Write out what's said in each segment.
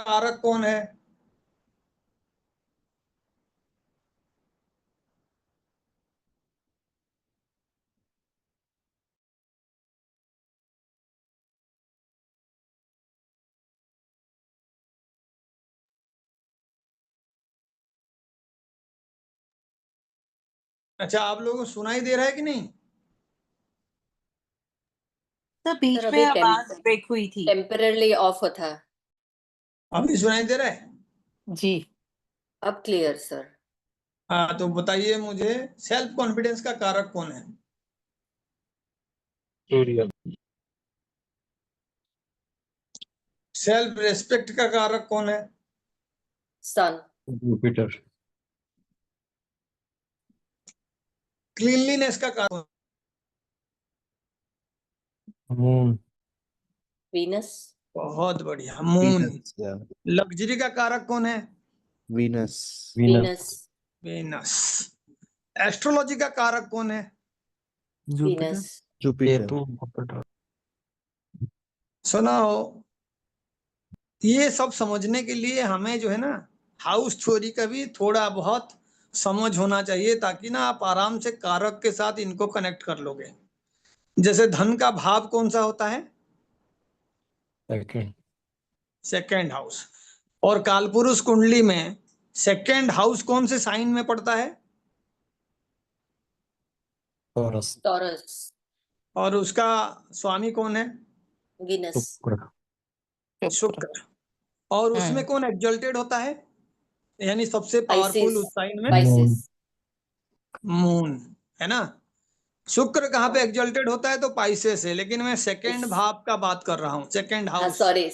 कारक कौन है? अच्छा, आप लोगों को सुनाई दे रहा है कि नहीं? सर बीच में आवाज ब्रेक हुई थी। टेम्पररली ऑफ था। अभी सुनाई दे रहा है? जी अब क्लियर सर। हाँ, तो बताइए मुझे, सेल्फ कॉन्फिडेंस का कारक कौन है? सूर्य। सेल्फ रेस्पेक्ट का कारक कौन है? सन। जुपिटर। क्लीनलीनेस का कारक? मून। वीनस। बहुत बढ़िया, मून। वीनस या लग्जरी का कारक कौन है? वीनस। वीनस। वेनस। एस्ट्रोलॉजी का कारक कौन है? वीनस। जुपिटर। जुपिटर। सुना हो, ये सब समझने के लिए हमें जो है ना, हाउस थ्योरी का भी थोड़ा बहुत समझ होना चाहिए, ताकि ना आप आराम से कारक के साथ इनको कनेक्ट कर लोगे। जैसे धन का भाव कौन सा होता है? सेकंड। Second house. और कालपुरुष कुंडली में सेकेंड हाउस कौन से साइन में पड़ता है? टॉरस। टॉरस। और उसका स्वामी कौन है? वीनस। शुक्र। शुक्र। और उसमें कौन एक्सल्टेड होता है, यानी सबसे पावरफुल उस साइन में? पाइसेस। मून, है ना। शुक्र कहाँ पे एक्सल्टेड होता है? तो पाइसेस है, लेकिन मैं सेकेंड भाव का बात कर रहा हूँ, सेकेंड हाउस। सॉरी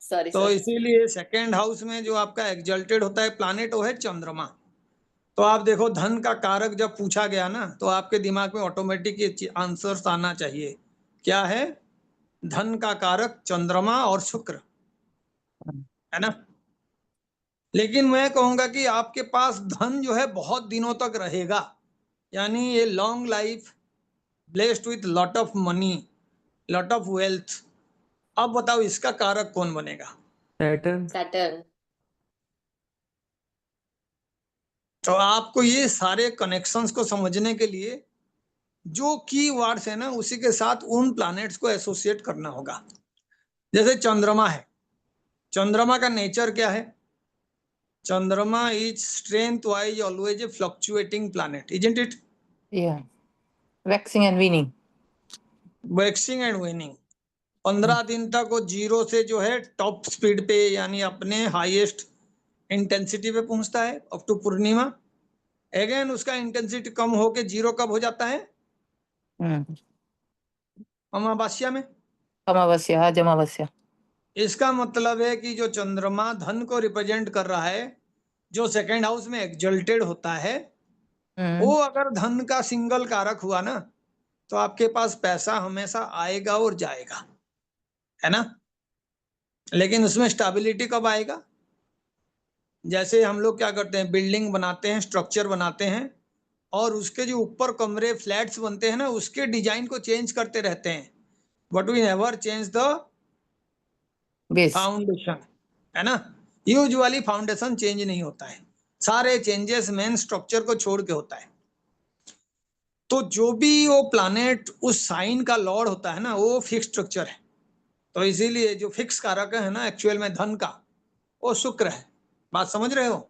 सॉरी तो सर। इसीलिए सेकेंड हाउस में जो आपका एक्सल्टेड होता है प्लैनेट, वो है चंद्रमा। तो आप देखो, धन का कारक जब पूछा गया ना, तो आपके दिमाग में ऑटोमेटिक आंसर्स आना चाहिए। क्या है? धन का कारक चंद्रमा और शुक्र, है ना। लेकिन मैं कहूंगा कि आपके पास धन जो है बहुत दिनों तक रहेगा, यानी ये long life, blessed with lot of money, lot of wealth. अब बताओ, इसका कारक कौन बनेगा? सैटर्न। सैटर्न। तो आपको ये सारे कनेक्शंस को समझने के लिए जो की वर्ड्स है ना, उसी के साथ उन प्लैनेट्स को एसोसिएट करना होगा। जैसे चंद्रमा है, चंद्रमा का नेचर क्या है? चंद्रमा is strength wise always a fluctuating planet, isn't it? yeah waxing and waning waxing and वेनिंग। 15 दिन तक वो जीरो से जो है टॉप स्पीड पे, यानी अपने हाईएस्ट इंटेंसिटी पे पहुंचता है अप टू पूर्णिमा। अगेन उसका इंटेंसिटी कम होके जीरो कब हो जाता है? अमावस्या में। अमावस्या आज अमावस्या इसका मतलब है कि जो चंद्रमा धन को रिप्रेजेंट कर रहा है, जो सेकेंड हाउस में एक्सल्टेड होता है, वो अगर धन का सिंगल कारक हुआ ना, तो आपके पास पैसा हमेशा आएगा और जाएगा, है ना। लेकिन उसमें स्टेबिलिटी कब आएगा? जैसे हम लोग क्या करते हैं, बिल्डिंग बनाते हैं, स्ट्रक्चर बनाते हैं, और उसके जो ऊपर कमरे फ्लैट्स बनते हैं ना, उसके डिजाइन को चेंज करते रहते हैं, but we never change the base foundation, है ना। यूजुअली फाउंडेशन चेंज नहीं होता है, सारे चेंजेस मेन स्ट्रक्चर को छोड़ के होता है। तो जो भी वो प्लैनेट उस साइन का लॉर्ड होता है ना, वो फिक्स स्ट्रक्चर है। तो इसीलिए जो फिक्स कारक है ना एक्चुअल में धन का, वो शुक्र है। बात समझ रहे हो?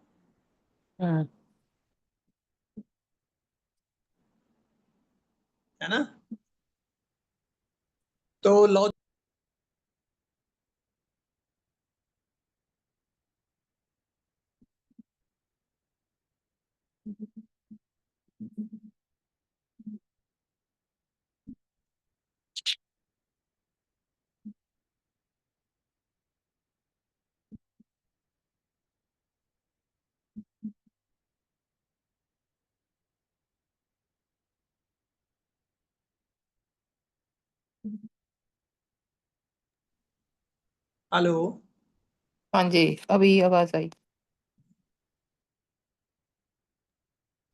है ना। तो लॉ हेलो, हाँ जी अभी आवाज आई।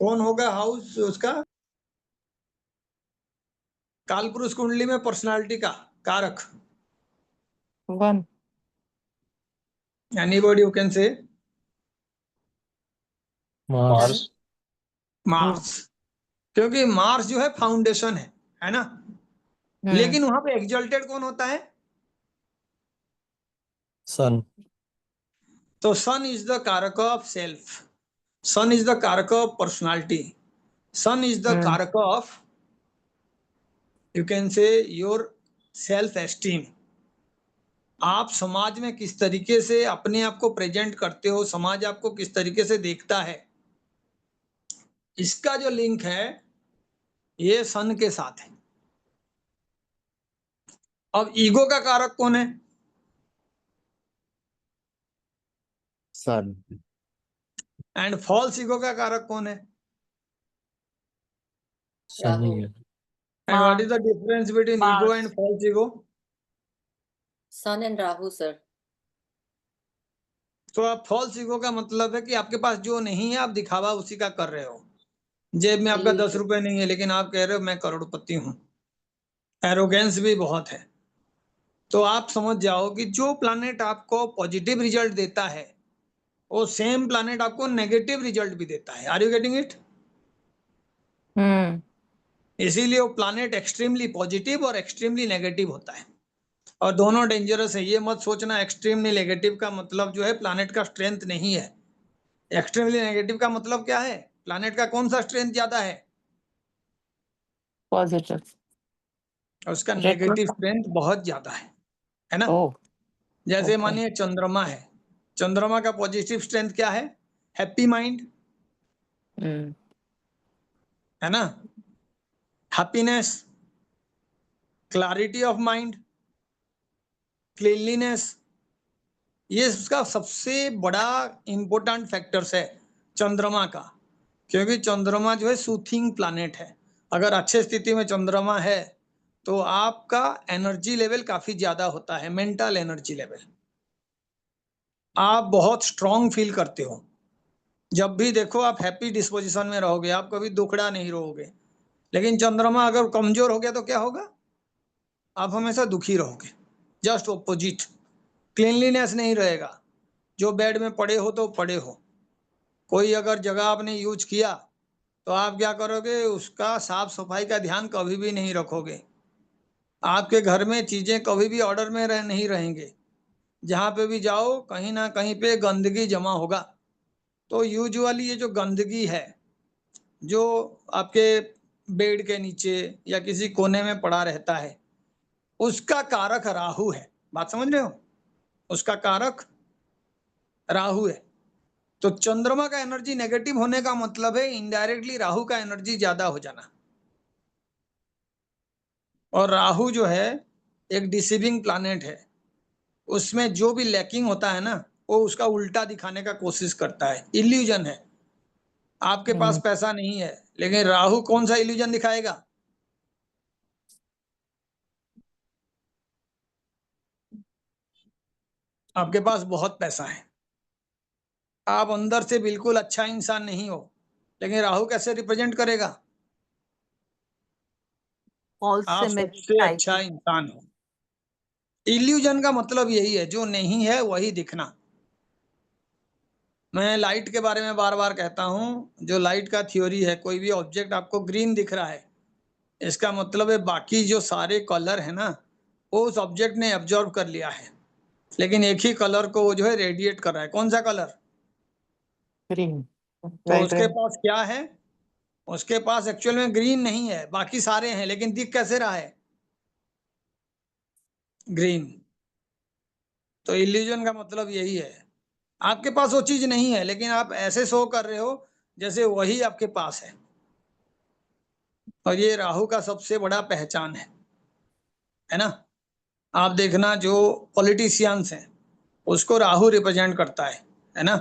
कौन होगा हाउस उसका कालपुरुष कुंडली में पर्सनालिटी का कारक? 1 Anybody who can say Mars. Mars, क्योंकि मार्स जो है फाउंडेशन है ना। लेकिन वहां पे एक्सल्टेड कौन होता है? Sun. तो sun is the karak of self, sun is the karak of personality, sun is the karak of, you can say, your self esteem. आप समाज में किस तरीके से अपने आप को प्रेजेंट करते हो, समाज आपको किस तरीके से देखता है, इसका जो लिंक है ये सन के साथ है। अब ईगो का कारक कौन है? Sun. एंड फॉल्स ईगो का कारक कौन है? Sun ही राहु। है। And what is the difference between ego Mars. And false ego? Sun and Rahu sir. तो आप फॉल्स ईगो का मतलब है कि आपके पास जो नहीं है आप दिखावा उसी का कर रहे हो। जेब में आपका 10 Illusion। रुपए नहीं है लेकिन आप कह रहे हो मैं करोड़पति हूं। एरोगेंस भी बहुत है। तो आप समझ जाओ कि जो प्लैनेट आपको पॉजिटिव रिजल्ट देता है वो सेम प्लैनेट आपको नेगेटिव रिजल्ट भी देता है। Are you getting it? इसीलिए वो प्लैनेट एक्सट्रीमली पॉजिटिव और एक्सट्रीमली नेगेटिव होता है और दोनों डेंजरस है। ये मत सोचना एक्सट्रीमली नेगेटिव का मतलब जो है प्लैनेट का स्ट्रेंथ नहीं है। एक्सट्रीमली नेगेटिव का मतलब क्या है? प्लैनेट का कौन सा स्ट्रेंथ ज्यादा है? Positive. उसका Retro- नेगेटिव स्ट्रेंथ बहुत ज्यादा है ना। Oh. जैसे Okay. मानिए चंद्रमा है, चंद्रमा का पॉजिटिव स्ट्रेंथ क्या है? हैप्पी माइंड, है ना, happiness, clarity of mind, cleanliness. ये उसका सबसे बड़ा इंपॉर्टेंट फैक्टर्स है चंद्रमा का, क्योंकि चंद्रमा जो है सूथिंग प्लैनेट है। अगर अच्छे स्थिति में चंद्रमा है तो आपका एनर्जी लेवल काफी ज्यादा होता है, मेंटल एनर्जी लेवल। आप बहुत स्ट्रांग फील करते हो। जब भी देखो आप हैप्पी डिस्पोजिशन में रहोगे, आप कभी दुखड़ा नहीं रहोगे। लेकिन चंद्रमा अगर कमजोर हो गया तो क्या होगा? आप हमेशा दुखी रहोगे। जस्ट ऑपोजिट, क्लीनलीनेस नहीं रहेगा। जो बेड में पड़े हो तो पड़े हो, कोई अगर जगह आपने यूज किया तो आप क्या करोगे? उसका साफ सफाई का ध्यान कभी भी नहीं रखोगे। आपके घर में चीजें कभी भी ऑर्डर में नहीं रहेंगे। जहां पे भी जाओ कहीं ना कहीं पे गंदगी जमा होगा। तो यूजुअली ये जो गंदगी है जो आपके बेड के नीचे या किसी कोने में पड़ा रहता है उसका कारक राहु है। बात समझ रहे हो? उसका कारक राहु है। तो चंद्रमा का एनर्जी नेगेटिव होने का मतलब है इनडायरेक्टली राहु का एनर्जी ज्यादा हो जाना। और राहु जो है एक डिसीविंग प्लैनेट है। उसमें जो भी लैकिंग होता है ना वो उसका उल्टा दिखाने का कोशिश करता है, इल्यूजन है। आपके पास पैसा नहीं है लेकिन राहु कौन सा इल्यूजन दिखाएगा? आपके पास बहुत पैसा है, आप अंदर से बिल्कुल अच्छा इंसान नहीं हो, लेकिन राहु कैसे रिप्रेजेंट करेगा? False आप symmetry सबसे type. अच्छा इंसान हो। इल्यूजन का मतलब यही है, जो नहीं है वही दिखना। मैं लाइट के बारे में बार बार कहता हूं, जो लाइट का थ्योरी है, कोई भी ऑब्जेक्ट आपको ग्रीन दिख रहा है इसका मतलब है बाकी जो सारे कलर है ना वो उस ऑब्जेक्ट ने एब्जॉर्ब कर लिया है, लेकिन एक ही कलर को वो जो है रेडिएट कर रहा है। कौन सा कलर? Green. तो उसके Vibrant. पास क्या है? उसके पास एक्चुअल में ग्रीन नहीं है, बाकी सारे हैं, लेकिन दिख कैसे रहा है? ग्रीन। तो इल्यूजन का मतलब यही है, आपके पास वो चीज नहीं है लेकिन आप ऐसे शो कर रहे हो जैसे वही आपके पास है। और ये राहु का सबसे बड़ा पहचान है ना। आप देखना जो पॉलिटिशियंस हैं उसको राहु रिप्रेजेंट करता है ना।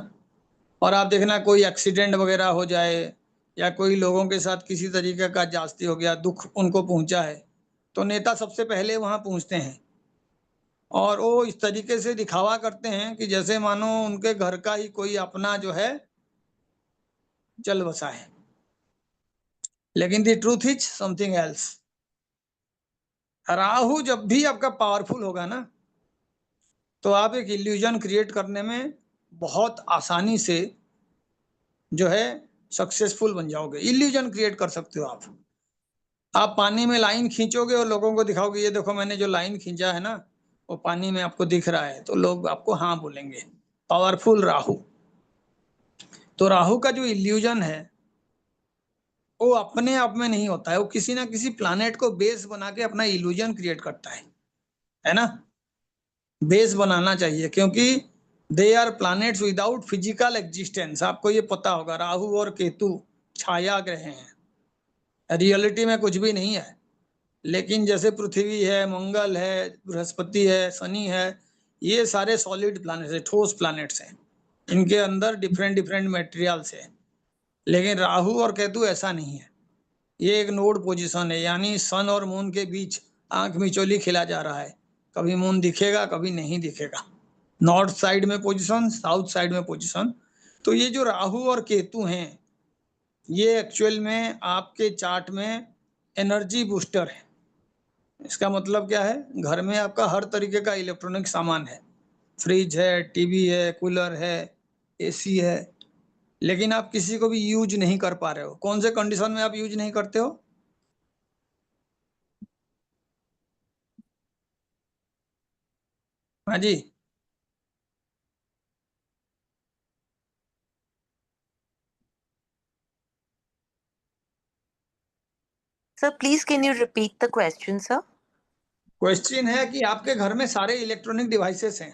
और आप देखना कोई एक्सीडेंट वगैरह हो जाए या कोई लोगों के साथ किसी तरीके का जास्ती हो गया, दुख उनको पहुंचा है, तो नेता सबसे पहले वहां पहुंचते हैं और वो इस तरीके से दिखावा करते हैं कि जैसे मानो उनके घर का ही कोई अपना जो है चल बसा है। लेकिन the truth is something else. Rahu जब भी आपका पावरफुल होगा ना तो आप एक इल्यूजन क्रिएट करने में बहुत आसानी से जो है सक्सेसफुल बन जाओगे। इल्यूजन क्रिएट कर सकते हो आप पानी में लाइन खींचोगे और लोगों को दिखाओगे ये देखो मैंने जो लाइन खींचा है ना वो पानी में आपको दिख रहा है, तो लोग आपको हाँ बोलेंगे। पावरफुल राहु। तो राहु का जो इल्यूजन है वो अपने आप में नहीं होता है, वो किसी ना किसी प्लैनेट को बेस बना के अपना इल्यूजन क्रिएट करता है ना। बेस बनाना चाहिए क्योंकि they are planets without physical existence. आपको ये पता होगा राहु और केतु छाया ग्रह हैं, रियलिटी में कुछ भी नहीं है। लेकिन जैसे पृथ्वी है, मंगल है, बृहस्पति है, शनि है, ये सारे सॉलिड प्लैनेट्स है, ठोस प्लैनेट्स हैं। इनके अंदर डिफरेंट डिफरेंट मटेरियल्स है। लेकिन राहु और केतु ऐसा नहीं है, ये एक नोड पोजीशन है, यानी सन और मून के बीच आंख मिचौली खेला जा रहा है। कभी मून दिखेगा कभी नहीं दिखेगा, नॉर्थ साइड में पोजीशन, साउथ साइड में पोजीशन। तो ये जो राहु और केतु हैं ये एक्चुअल में आपके चार्ट में एनर्जी बूस्टर है। इसका मतलब क्या है, घर में आपका हर तरीके का इलेक्ट्रॉनिक सामान है, फ्रिज है, टीवी है, कूलर है, एसी है, लेकिन आप किसी को भी यूज नहीं कर पा रहे हो। कौन से कंडीशन में आप यूज नहीं करते हो? हाँ जी, Sir, please can you repeat the question, sir? Question है कि आपके घर में सारे इलेक्ट्रॉनिक डिवाइसेस हैं,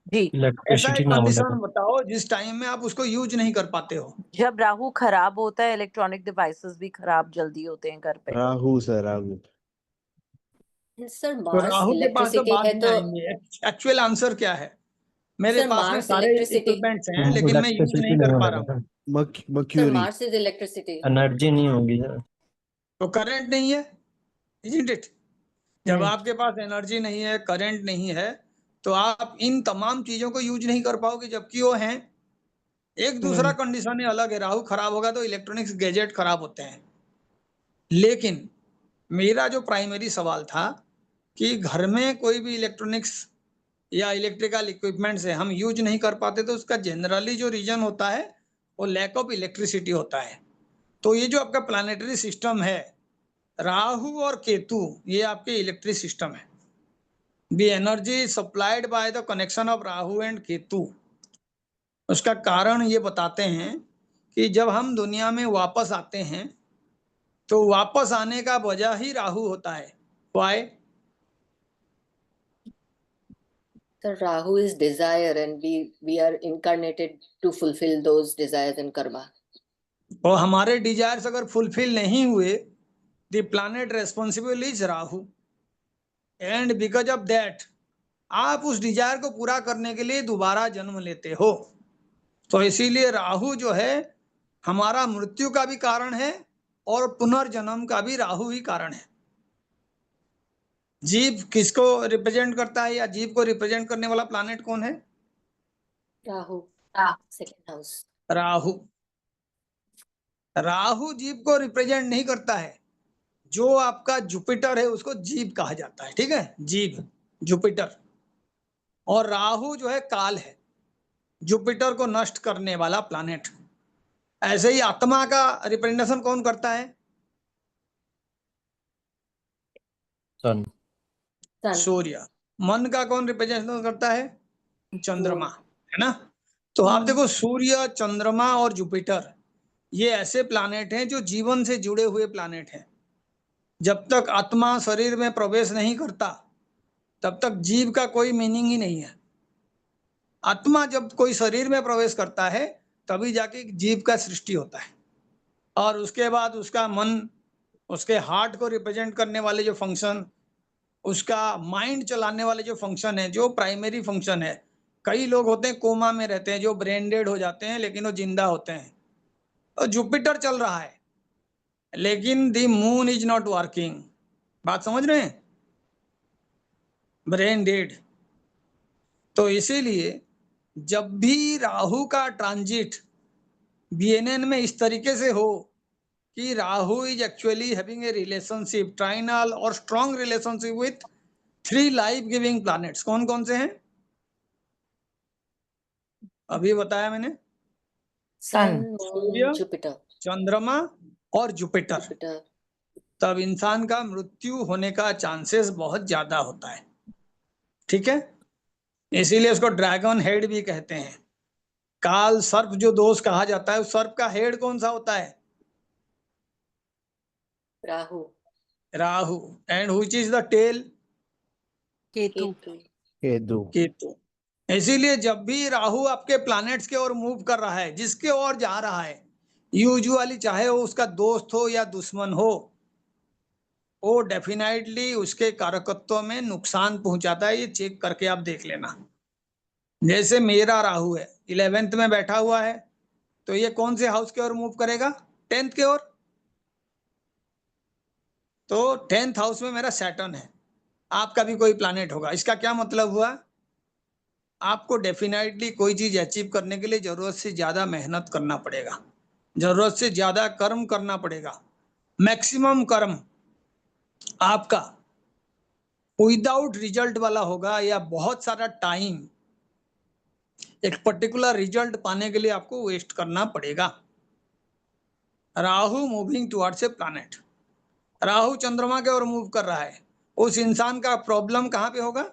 जी, ऐसा इलेक्ट्रिसिटी एक ना होने कंडीशन पर। बताओ जिस टाइम में आप उसको यूज नहीं कर पाते हो। जब राहु खराब होता है इलेक्ट्रॉनिक डिवाइसेस भी खराब जल्दी होते हैं घर पे। राहु सर, राहु। सर तो मार्स राहु के पास तो इलेक्ट्रिसिटी बाद है में तो आएंगे। एक्चुअल आंसर क्या है? मेरे सर पास में मार्स सारे इलेक्ट्रिसिटी। इक्विपमेंट्स हैं लेकिन मैं यूज इलेक्ट्रिसिटी नहीं नहीं कर पा होने रहा पर हूँ। Sir mercury. Mars is electricity. Energy नहीं होगी सर। तो करंट नहीं है, isn't it? जब हम्म, आपके पास एनर्जी नहीं है, करंट नहीं है, तो आप इन तमाम चीजों को यूज नहीं कर पाओगे, जबकि वो हैं। एक दूसरा कंडीशन अलग है, राहु खराब होगा तो इलेक्ट्रॉनिक्स गैजेट खराब होते हैं। लेकिन मेरा जो प्राइमरी सवाल था कि घर में कोई भी इलेक्ट्रॉनिक्स या इलेक्ट्रिकल इक्विपमेंट्स है हम यूज नहीं कर पाते, तो उसका जनरली जो रीजन होता है वो लैक ऑफ इलेक्ट्रिसिटी होता है। तो ये जो आपका प्लानिटरी सिस्टम है, राहु और केतु, ये आपके इलेक्ट्रिक सिस्टम है। The energy supplied by the connection of Rahu and Ketu. उसका कारण ये बताते हैं कि जब हम दुनिया में वापस आते हैं तो वापस आने का वजह ही राहु होता है। Y? Sir, Rahu is desire, and we are incarnated to fulfill those desires and karma. और हमारे डिजायर्स अगर फुलफिल नहीं हुए, the planet responsible is Rahu, and because of that आप उस डिजायर को पूरा करने के लिए दोबारा जन्म लेते हो। तो इसीलिए राहु जो है हमारा मृत्यु का भी कारण है और पुनर्जन्म का भी राहु ही कारण है। जीव किसको रिप्रेजेंट करता है, या जीव को रिप्रेजेंट करने वाला प्लैनेट कौन है? Rahu, second house. Rahu. Rahu जीव को रिप्रेजेंट नहीं करता है। जो आपका जुपिटर है उसको जीव कहा जाता है, ठीक है, जीव, जुपिटर। और राहु जो है काल है, जुपिटर को नष्ट करने वाला प्लैनेट। ऐसे ही आत्मा का रिप्रेजेंटेशन कौन करता है? सन। Sun. सूर्य। मन का कौन रिप्रेजेंटेशन करता है? चंद्रमा, है ना। तो आप हम्म, देखो सूर्य, चंद्रमा और जुपिटर ये ऐसे प्लैनेट हैं जो जीवन से जुड़े हुए प्लैनेट हैं। जब तक आत्मा शरीर में प्रवेश नहीं करता तब तक जीव का कोई मीनिंग ही नहीं है। आत्मा जब कोई शरीर में प्रवेश करता है तभी जाके जीव का सृष्टि होता है। और उसके बाद उसका मन, उसके हार्ट को रिप्रेजेंट करने वाले जो फंक्शन, उसका माइंड चलाने वाले जो फंक्शन है, जो प्राइमरी फंक्शन है। कई लोग होते हैं कोमा में रहते हैं, जो ब्रेन डेड हो जाते हैं लेकिन वो जिंदा होते हैं। और जुपिटर चल रहा है लेकिन the moon is not working. बात समझ रहे हैं? Brain dead. तो इसीलिए जब भी राहु का ट्रांजिट बीएनएन में इस तरीके से हो कि Rahu is actually having a relationship, trinal और strong relationship with 3 life giving planets. कौन कौन से हैं? अभी बताया मैंने, Sun, सूर्य, Moon, Jupiter, चंद्रमा और जुपिटर, Jupiter. तब इंसान का मृत्यु होने का चांसेस बहुत ज्यादा होता है। ठीक है, इसीलिए उसको ड्रैगन हेड भी कहते हैं। काल सर्प जो दोष कहा जाता है, उस सर्प का हेड कौन सा होता है? Rahu, Rahu. And which is the tail? Ketu. Ketu. Ketu. Ketu. इसीलिए जब भी राहु आपके प्लैनेट्स के ओर मूव कर रहा है, जिसके ओर जा रहा है, यूजुअली चाहे वो उसका दोस्त हो या दुश्मन हो, वो डेफिनेटली उसके कारकत्व में नुकसान पहुंचाता है। ये चेक करके आप देख लेना। जैसे मेरा राहु है 11th में बैठा हुआ है, तो ये कौन से हाउस के ओर मूव करेगा? 10th के ओर। तो 10th हाउस में मेरा सैटर्न है, आपका भी कोई प्लैनेट होगा। इसका क्या मतलब हुआ? आपको डेफिनेटली कोई चीज अचीव करने के लिए जरूरत से ज्यादा मेहनत करना पड़ेगा, जरूरत से ज्यादा कर्म करना पड़ेगा। मैक्सिमम कर्म आपका विदाउट रिजल्ट वाला होगा, या बहुत सारा टाइम एक पर्टिकुलर रिजल्ट पाने के लिए आपको वेस्ट करना पड़ेगा। Rahu moving towards a planet, Rahu चंद्रमा के ओर मूव कर रहा है, उस इंसान का प्रॉब्लम कहां पे होगा?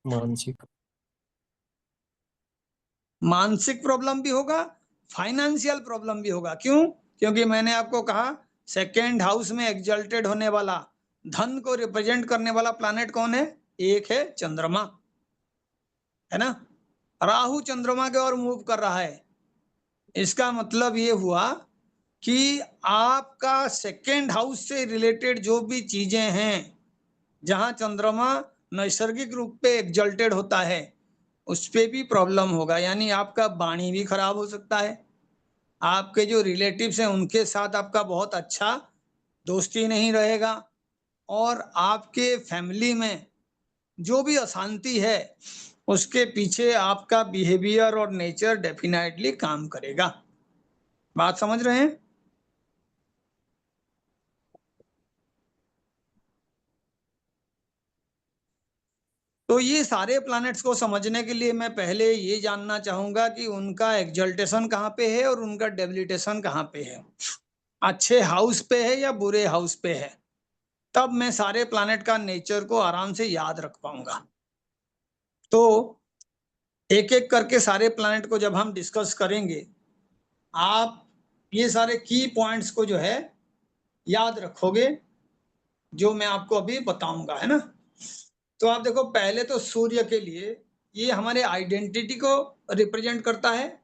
मानसिक। मानसिक प्रॉब्लम भी होगा, फाइनेंशियल प्रॉब्लम भी होगा। क्यों? क्योंकि मैंने आपको कहा सेकेंड हाउस में एग्जल्टेड होने वाला, धन को रिप्रेजेंट करने वाला प्लैनेट कौन है? एक है चंद्रमा, है ना। राहु चंद्रमा के ओर मूव कर रहा है, इसका मतलब ये हुआ कि आपका सेकेंड हाउस से रिलेटेड जो भी चीजें हैं, जहां चंद्रमा नैसर्गिक रूप पे एग्जल्टेड होता है, उस पे भी प्रॉब्लम होगा। यानी आपका वाणी भी खराब हो सकता है, आपके जो रिलेटिव्स हैं उनके साथ आपका बहुत अच्छा दोस्ती नहीं रहेगा, और आपके फैमिली में जो भी अशांति है उसके पीछे आपका बिहेवियर और नेचर डेफिनेटली काम करेगा। बात समझ रहे हैं? तो ये सारे प्लैनेट्स को समझने के लिए मैं पहले ये जानना चाहूंगा कि उनका एक्जल्टेशन कहाँ पे है और उनका डेबिलिटेशन कहाँ पे है, अच्छे हाउस पे है या बुरे हाउस पे है। तब मैं सारे प्लैनेट का नेचर को आराम से याद रख पाऊंगा। तो एक एक करके सारे प्लैनेट को जब हम डिस्कस करेंगे, आप ये सारे की पॉइंट्स को जो है याद रखोगे, जो मैं आपको अभी बताऊंगा, है ना। तो आप देखो, पहले तो सूर्य के लिए ये हमारे आइडेंटिटी को रिप्रेजेंट करता है,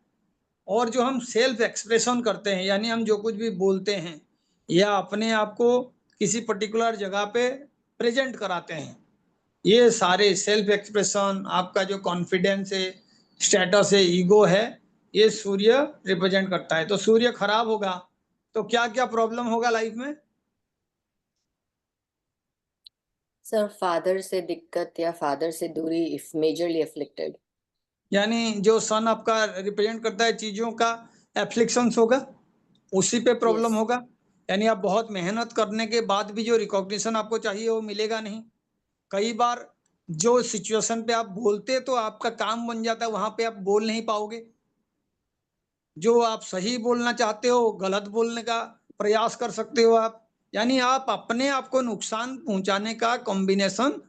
और जो हम सेल्फ एक्सप्रेशन करते हैं, यानी हम जो कुछ भी बोलते हैं या अपने आप को किसी पर्टिकुलर जगह पे प्रेजेंट कराते हैं, ये सारे सेल्फ एक्सप्रेशन, आपका जो कॉन्फिडेंस है, स्टेटस है, ईगो है, ये सूर्य रिप्रेजेंट करता है। तो सूर्य खराब होगा तो क्या क्या प्रॉब्लम होगा लाइफ में? Sir, father से दिक्कत या father से दूरी if majorly afflicted. यानी जो सन आपका रिप्रेजेंट करता है चीजों का एफ्लिक्शंस होगा, उसी पे प्रॉब्लम Yes. होगा। यानी आप बहुत मेहनत करने के बाद भी जो रिकॉग्निशन आपको चाहिए वो मिलेगा नहीं। कई बार जो सिचुएशन पे आप बोलते तो आपका काम बन जाता है, वहां पे आप बोल नहीं पाओगे। जो आप सही बोलना चाहते हो गलत बोलने का प्रयास कर सकते हो आप। यानी आप अपने आप को नुकसान पहुंचाने का कॉम्बिनेशन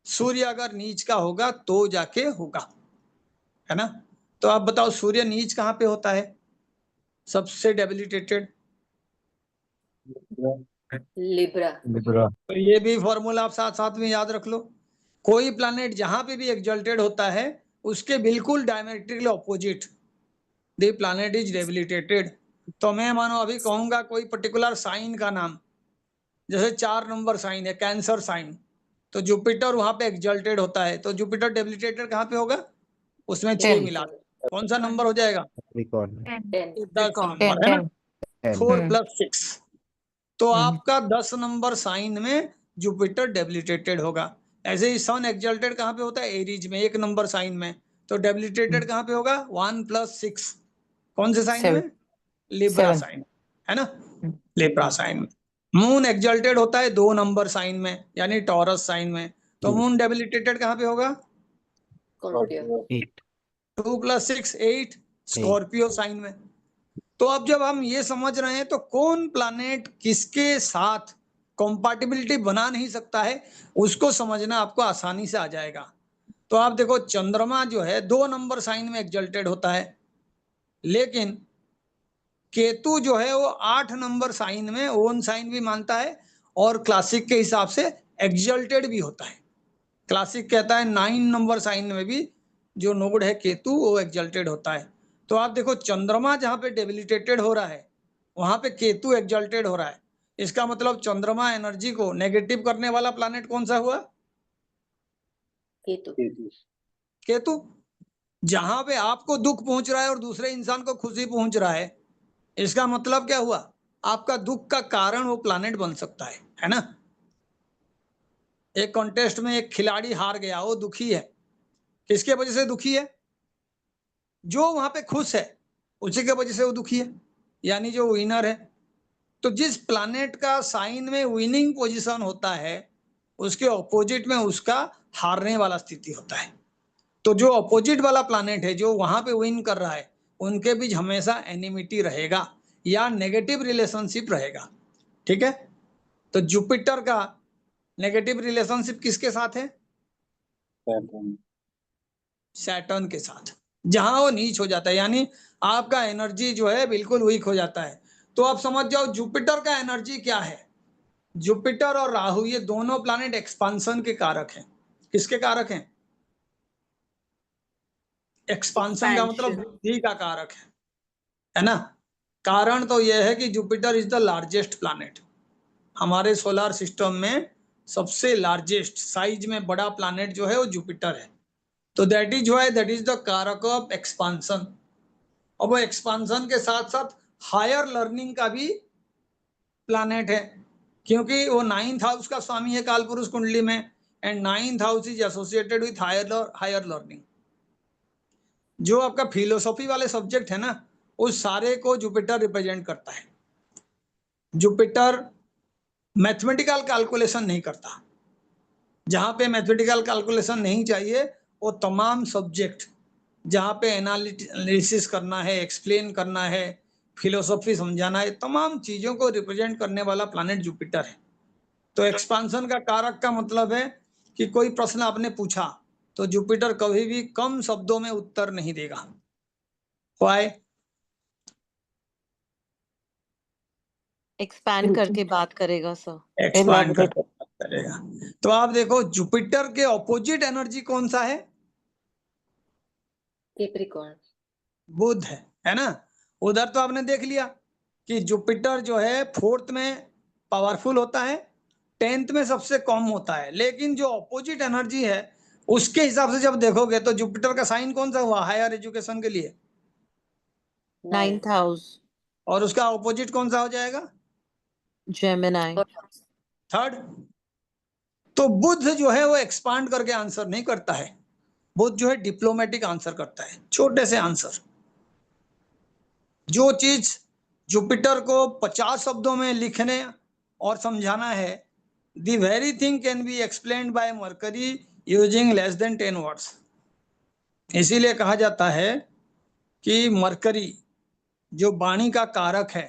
सूर्य अगर नीच का होगा तो जाके होगा, है ना। तो आप बताओ सूर्य नीच कहाँ पे होता है सबसे डेबिलिटेटेड? Libra. लिब्रा। तो ये भी फॉर्मूला आप साथ साथ में याद रख लो। कोई प्लैनेट जहां पे भी एक्सल्टेड होता है, उसके बिल्कुल diametrically opposite the planet is debilitated. तो मैं मानो अभी कहूंगा कोई पर्टिकुलर साइन का नाम, जैसे 4 नंबर साइन है कैंसर साइन, तो जुपिटर वहां पे एक्सल्टेड होता है, तो जुपिटर डेबिलिटेटेड कहाँ पे होगा? उसमें 6 10 मिला, कौन सा नंबर हो जाएगा? कैप्रिकॉर्न। 10. 10 10 नंबर, है ना। 10 10। 4 + 6, तो हम्म आपका 10 नंबर साइन में जुपिटर डेबिलिटेटेड होगा। ऐसे ही सन एक्सल्टेड कहाँ पे होता है? एरीज में, 1 नंबर साइन में, तो डेबिलिटेटेड कहाँ पे होगा? 1 + 6, कौन से साइन 7 में? लिब्रा 7 साइन, है ना। लिब्रा साइन में। मून एक्सल्टेड होता है 2 नंबर साइन में, यानी टॉरस साइन में, तो मून डेबिलिटेटेड कहाँ पे होगा? Scorpio. 8. 2 + 6 8 स्कॉर्पियो साइन में। तो अब जब हम ये समझ रहे हैं तो कौन प्लैनेट किसके साथ कंपैटिबिलिटी बना नहीं सकता है, उसको समझना आपको आसानी से आ जाएगा। तो आप देखो चंद्रमा जो है 2 नंबर साइन में एक्सल्टेड होता है, लेकिन केतु जो है वो 8 नंबर साइन में ओन साइन भी मानता है और क्लासिक के हिसाब से एक्सल्टेड भी होता है। क्लासिक कहता है 9 नंबर साइन में भी जो नोड है केतु वो एक्सल्टेड होता है। तो आप देखो चंद्रमा जहां पे डेबिलिटेटेड हो रहा है वहां पे केतु एक्सल्टेड हो रहा है। इसका मतलब चंद्रमा एनर्जी को नेगेटिव करने वाला प्लैनेट कौन सा हुआ? Ketu. केतु। जहां पे आपको दुख पहुंच रहा है और दूसरे इंसान को खुशी पहुंच रहा है, इसका मतलब क्या हुआ? आपका दुख का कारण वो प्लैनेट बन सकता है ना? एक कॉन्टेस्ट में एक खिलाड़ी हार गया, वो दुखी है। किसके वजह से दुखी है? जो वहां पे खुश है उसी के वजह से वो दुखी है, यानी जो विनर है। तो जिस प्लैनेट का साइन में विनिंग पोजीशन होता है उसके ऑपोजिट में उसका हारने वाला स्थिति होता है। तो जो ऑपोजिट वाला प्लैनेट है जो वहां पे विन कर रहा है उनके बीच हमेशा एनिमिटी रहेगा या नेगेटिव रिलेशनशिप रहेगा। ठीक है, तो जुपिटर का नेगेटिव रिलेशनशिप किसके साथ है? सैटर्न के साथ, जहां वो नीच हो जाता है, यानी आपका एनर्जी जो है बिल्कुल वीक हो जाता है। तो आप समझ जाओ जुपिटर का एनर्जी क्या है। जुपिटर और राहु ये दोनों प्लैनेट एक्सपांशन के कारक हैं। किसके कारक हैं? एक्सपांशन का मतलब Expansion. वृद्धि का कारक है ना? कारण तो यह है कि Jupiter is the largest planet. हमारे सोलर सिस्टम में सबसे लार्जेस्ट साइज में बड़ा प्लैनेट जो है वो जुपिटर है। तो that is why that is the karak of expansion. और वो एक्सपांशन के साथ साथ हायर लर्निंग का भी प्लैनेट है, क्योंकि वो 9th हाउस का स्वामी है कालपुरुष कुंडली में, and 9th house is associated with higher learning. जो आपका फिलोसॉफी वाले सब्जेक्ट है ना उस सारे को जुपिटर रिप्रेजेंट करता है। जुपिटर मैथमेटिकल कैलकुलेशन नहीं करता। जहां पे मैथमेटिकल कैलकुलेशन नहीं चाहिए वो तमाम सब्जेक्ट जहां पे एनालिसिस करना है, एक्सप्लेन करना है, फिलोसॉफी समझाना है, तमाम चीजों को रिप्रेजेंट करने वाला प्लैनेट जुपिटर है। तो एक्सपांशन का कारक का मतलब है कि कोई प्रश्न आपने पूछा तो जुपिटर कभी भी कम शब्दों में उत्तर नहीं देगा। व्हाई? एक्सपैंड करके बात करेगा सर। एक्सपांड करके बात करेगा। तो आप देखो जुपिटर के ऑपोजिट एनर्जी कौन सा है? Capricorn. बुध है ना? उधर तो आपने देख लिया कि जुपिटर जो है 4th में पावरफुल होता है, 10th में सबसे कम होता है, लेकिन जो ऑपोजिट एनर्जी है उसके हिसाब से जब देखोगे तो जुपिटर का साइन कौन सा हुआ हायर एजुकेशन के लिए? 9th house. और उसका ऑपोजिट कौन सा हो जाएगा? Gemini. थर्ड। तो बुध जो है वो एक्सपांड करके आंसर नहीं करता है, बुध जो है डिप्लोमेटिक आंसर करता है, छोटे से आंसर। जो चीज जुपिटर को 50 शब्दों में लिखने और समझाना है, the very thing can be explained bye mercury using less than 10 words. इसीलिए कहा जाता है कि मरकरी जो वाणी का कारक है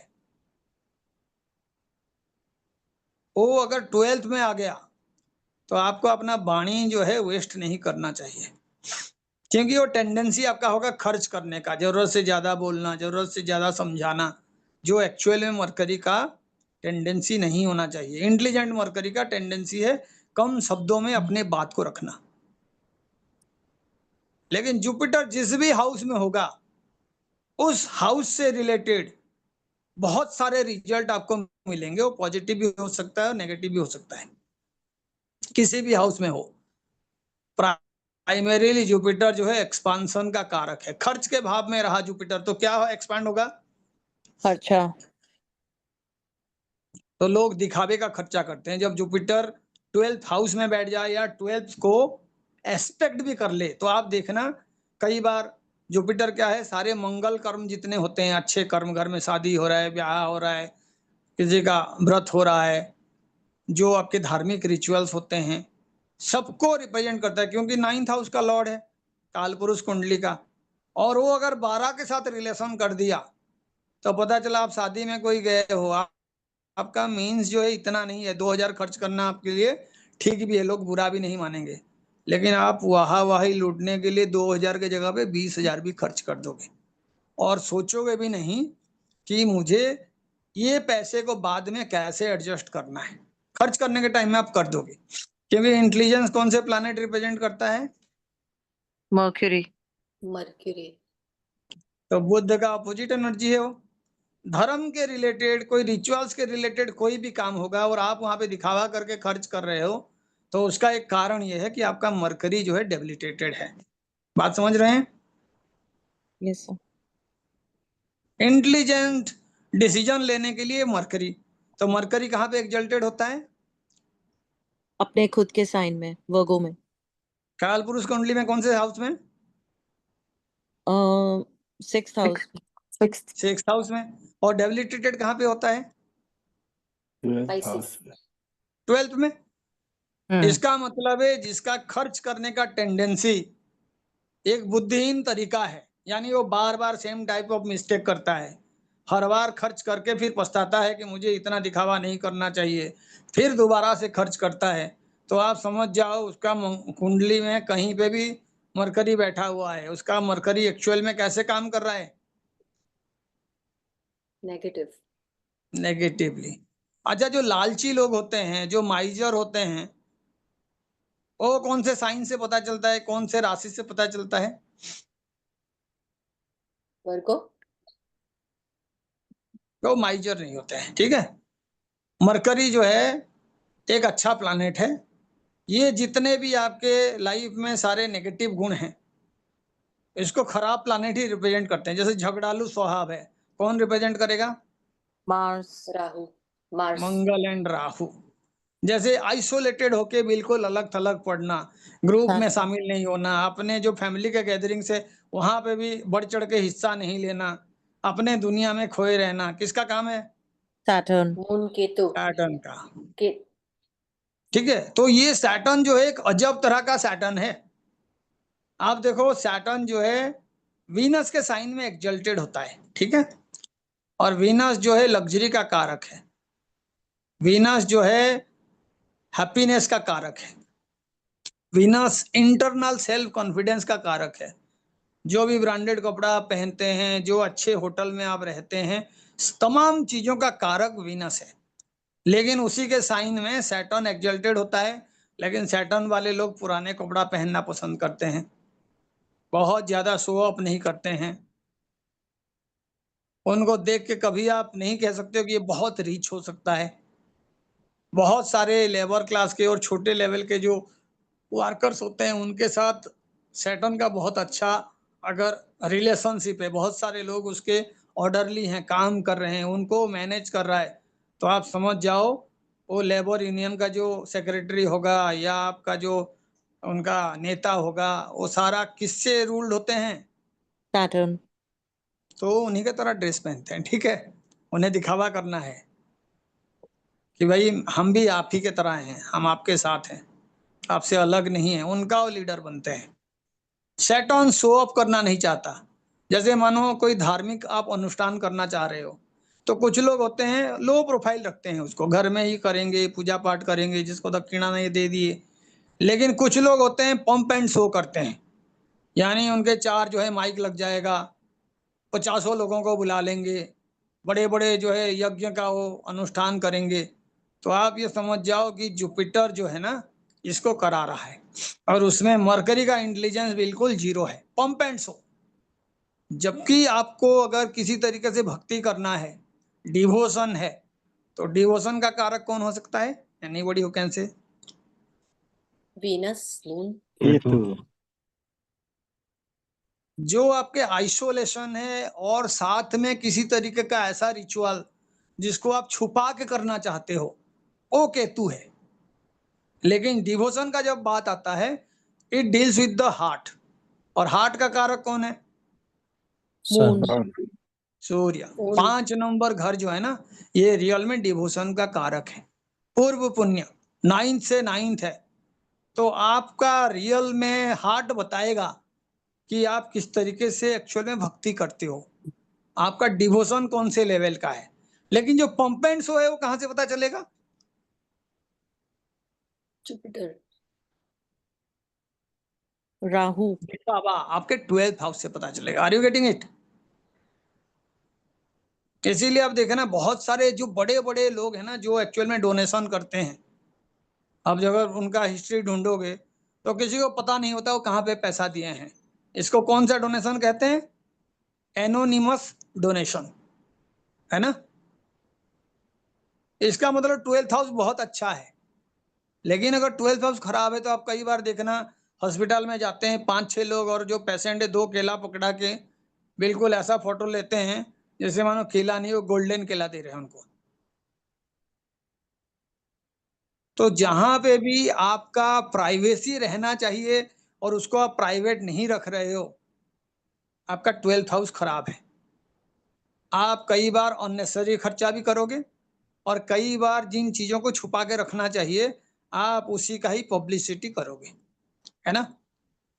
वो अगर 12th में आ गया तो आपको अपना वाणी जो है वेस्ट नहीं करना चाहिए, क्योंकि वो टेंडेंसी आपका होगा खर्च करने का, जरूरत से ज्यादा बोलना, जरूरत से ज्यादा समझाना, जो एक्चुअल में मरकरी का टेंडेंसी नहीं होना चाहिए। इंटेलिजेंट मरकरी का टेंडेंसी है कम शब्दों में अपने बात को रखना। लेकिन जुपिटर जिस भी हाउस में होगा उस हाउस से रिलेटेड बहुत सारे रिजल्ट आपको मिलेंगे। वो पॉजिटिव भी हो सकता है और नेगेटिव भी हो सकता है, किसी भी हाउस में हो। प्राइमरीली जुपिटर जो है एक्सपांशन का कारक है। खर्च के भाव में रहा जुपिटर तो क्या एक्सपांड होगा? अच्छा। तो लोग दिखावे का खर्चा करते हैं। जब जुपिटर 12th हाउस में बैठ जाए या 12th को एस्पेक्ट भी कर ले तो आप देखना कई बार जुपिटर क्या है, सारे मंगल कर्म जितने होते हैं, अच्छे कर्म, घर में शादी हो रहा है, ब्याह हो रहा है, किसी का व्रत हो रहा है, जो आपके धार्मिक रिचुअल्स होते हैं, सबको रिप्रेजेंट करता है, क्योंकि 9th हाउस का लॉर्ड है। कालपुरुष कुंडली का, और वो अगर 12 के साथ रिलेशन कर दिया तो पता चला आप शादी में कोई गए हो, आपका मीन्स जो है इतना नहीं है, 2000 खर्च करना आपके लिए ठीक भी है, लोग बुरा भी नहीं मानेंगे, लेकिन आप वाही लूटने के लिए 2000 की जगह पे 20,000 भी खर्च कर दोगे और सोचोगे भी नहीं कि मुझे ये पैसे को बाद में कैसे एडजस्ट करना है। खर्च करने के टाइम में आप कर दोगे, क्योंकि इंटेलिजेंस कौन से प्लैनेट रिप्रेजेंट करता है? मर्क्यूरी। मर्क्यूरी। तो बुध का अपोजिट एनर्जी है वो। धर्म के रिलेटेड, कोई रिचुअल्स के रिलेटेड कोई भी काम होगा और आप वहां पे दिखावा करके खर्च कर रहे हो, तो उसका एक कारण ये है कि आपका मरकरी जो है डेबिलिटेटेड है। बात समझ रहे हैं? Yes sir. इंटेलिजेंट डिसीजन लेने के लिए मरकरी, तो मरकरी कहाँ पे एक्सल्टेड होता है? अपने खुद के साइन में, वर्गो में। कालपुरुष कुंडली में कौन से हाउस में? 6th house. 6th हाउस में। और डेबिलिटेटेड कहाँ पे होता है? 12th हाँ house। 12th में। इसका मतलब है जिसका खर्च करने का टेंडेंसी एक बुद्धिहीन तरीका है, यानी वो बार बार सेम टाइप ऑफ मिस्टेक करता है, हर बार खर्च करके फिर पछताता है कि मुझे इतना दिखावा नहीं करना चाहिए, फिर दोबारा से खर्च करता है, तो आप समझ जाओ उसका कुंडली में कहीं पे भी मरकरी बैठा हुआ है, उसका मरकरी एक्चुअल में कैसे काम कर रहा है? नेगेटिव। नेगेटिवली। अच्छा, जो लालची लोग होते हैं, जो माइजर होते हैं, वो कौन से साइन से पता चलता है, कौन से राशि से पता चलता है? वर्गो। वो माइजर नहीं होते हैं, ठीक है। मरकरी जो है एक अच्छा प्लैनेट है, ये जितने भी आपके लाइफ में सारे नेगेटिव गुण हैं, इसको खराब प्लैनेट ही रिप्रेजेंट करते हैं। जैसे झगड़ालू स्वभाव है, कौन रिप्रेजेंट करेगा? Mars. Rahu. Mars. Mangal and Rahu. जैसे आइसोलेटेड होके बिल्कुल अलग थलग पड़ना, ग्रुप में शामिल नहीं होना, अपने जो फैमिली के गैदरिंग से वहां पे भी बढ़ चढ़ के हिस्सा नहीं लेना, अपने दुनिया में खोए रहना, किसका काम है? सैटर्न। मून केतु। सैटर्न का। के ठीक है, तो ये सैटर्न जो है एक अजब तरह का सैटर्न है। आप देखो सैटर्न जो है वीनस के साइन में एक्सल्टेड होता है, ठीक है, और वीनस जो है लग्जरी का कारक है, वीनस जो है हैप्पीनेस का कारक है, वीनस इंटरनल सेल्फ कॉन्फिडेंस का कारक है। जो भी ब्रांडेड कपड़ा आप पहनते हैं, जो अच्छे होटल में आप रहते हैं, तमाम चीजों का कारक वीनस है। लेकिन उसी के साइन में सैटर्न एक्सल्टेड होता है, लेकिन सैटर्न वाले लोग पुराने कपड़ा पहनना पसंद करते हैं, बहुत ज्यादा शो ऑफ नहीं करते हैं। उनको देख के कभी आप नहीं कह सकते हो कि ये बहुत रिच हो सकता है। बहुत सारे लेबर क्लास के और छोटे लेवल के जो वर्कर्स होते हैं उनके साथ सैटर्न का बहुत अच्छा अगर रिलेशनशिप है, बहुत सारे लोग उसके ऑर्डरली हैं, काम कर रहे हैं, उनको मैनेज कर रहा है, तो आप समझ जाओ वो लेबर यूनियन का जो सेक्रेटरी होगा या आपका जो उनका नेता होगा, वो सारा किससे रूल्ड होते हैं? सैटर्न। तो उन्हीं के तरह ड्रेस पहनते हैं, ठीक है, उन्हें दिखावा करना है कि भाई हम भी आप ही के तरह हैं, हम आपके साथ हैं, आपसे अलग नहीं है, उनका वो लीडर बनते हैं। सैटर्न शो ऑफ करना नहीं चाहता। जैसे मानो कोई धार्मिक आप अनुष्ठान करना चाह रहे हो, तो कुछ लोग होते हैं लो प्रोफाइल रखते हैं, उसको घर में ही करेंगे, पूजा पाठ करेंगे, जिसको दक्षिणा नहीं दे दिए। लेकिन कुछ लोग होते हैं पंप एंड शो करते हैं, यानी उनके चार जो है माइक लग जाएगा, 50 लोगों को बुला लेंगे, बड़े बड़े जो है यज्ञ का वो अनुष्ठान करेंगे। तो आप ये समझ जाओ कि जुपिटर जो है ना इसको करा रहा है, और उसमें मरकरी का इंटेलिजेंस बिल्कुल जीरो है, पंप एंड शो। जबकि आपको अगर किसी तरीके से भक्ति करना है, डिवोशन है, तो डिवोशन का कारक कौन हो सकता है? Anybody who can say? Venus. Moon. Ketu. जो आपके आइसोलेशन है और साथ में किसी तरीके का ऐसा रिचुअल जिसको आप छुपा के करना चाहते हो, वो केतु है। लेकिन डिवोशन का जब बात आता है, it deals with the heart, और हार्ट का कारक कौन है? मून। सूर्य। मून। 5 नंबर घर जो है ना, ये रियल में डिवोशन का कारक है। पूर्व पुण्य 9th से 9th है, तो आपका रियल में हार्ट बताएगा कि आप किस तरीके से एक्चुअल में भक्ति करते हो, आपका डिवोशन कौन से लेवल का है। लेकिन जो पंप एंड शो है वो कहाँ से पता चलेगा? Jupiter. राहु। बाबा आपके 12th हाउस से पता चलेगा। Are you getting it? इसीलिए आप देखे ना, बहुत सारे जो बड़े बड़े लोग हैं ना, जो एक्चुअल में डोनेशन करते हैं, अब जब अगर उनका हिस्ट्री ढूंढोगे तो किसी को पता नहीं होता वो कहाँ पे पैसा दिए हैं। इसको कौन सा डोनेशन कहते हैं? एनोनिमस डोनेशन, है ना। इसका मतलब 12th हाउस बहुत अच्छा है। लेकिन अगर 12th हाउस खराब है तो आप कई बार देखना हॉस्पिटल में जाते हैं 5-6 लोग, और जो पेशेंट है 2 केला पकड़ा के बिल्कुल ऐसा फोटो लेते हैं जैसे मानो केला नहीं, वो गोल्डन केला दे रहे हैं उनको। तो जहां पे भी आपका प्राइवेसी रहना चाहिए और उसको आप प्राइवेट नहीं रख रहे हो, आपका 12th हाउस खराब है। आप कई बार अननेसेसरी खर्चा भी करोगे, और कई बार जिन चीजों को छुपा के रखना चाहिए आप उसी का ही पब्लिसिटी करोगे, है ना।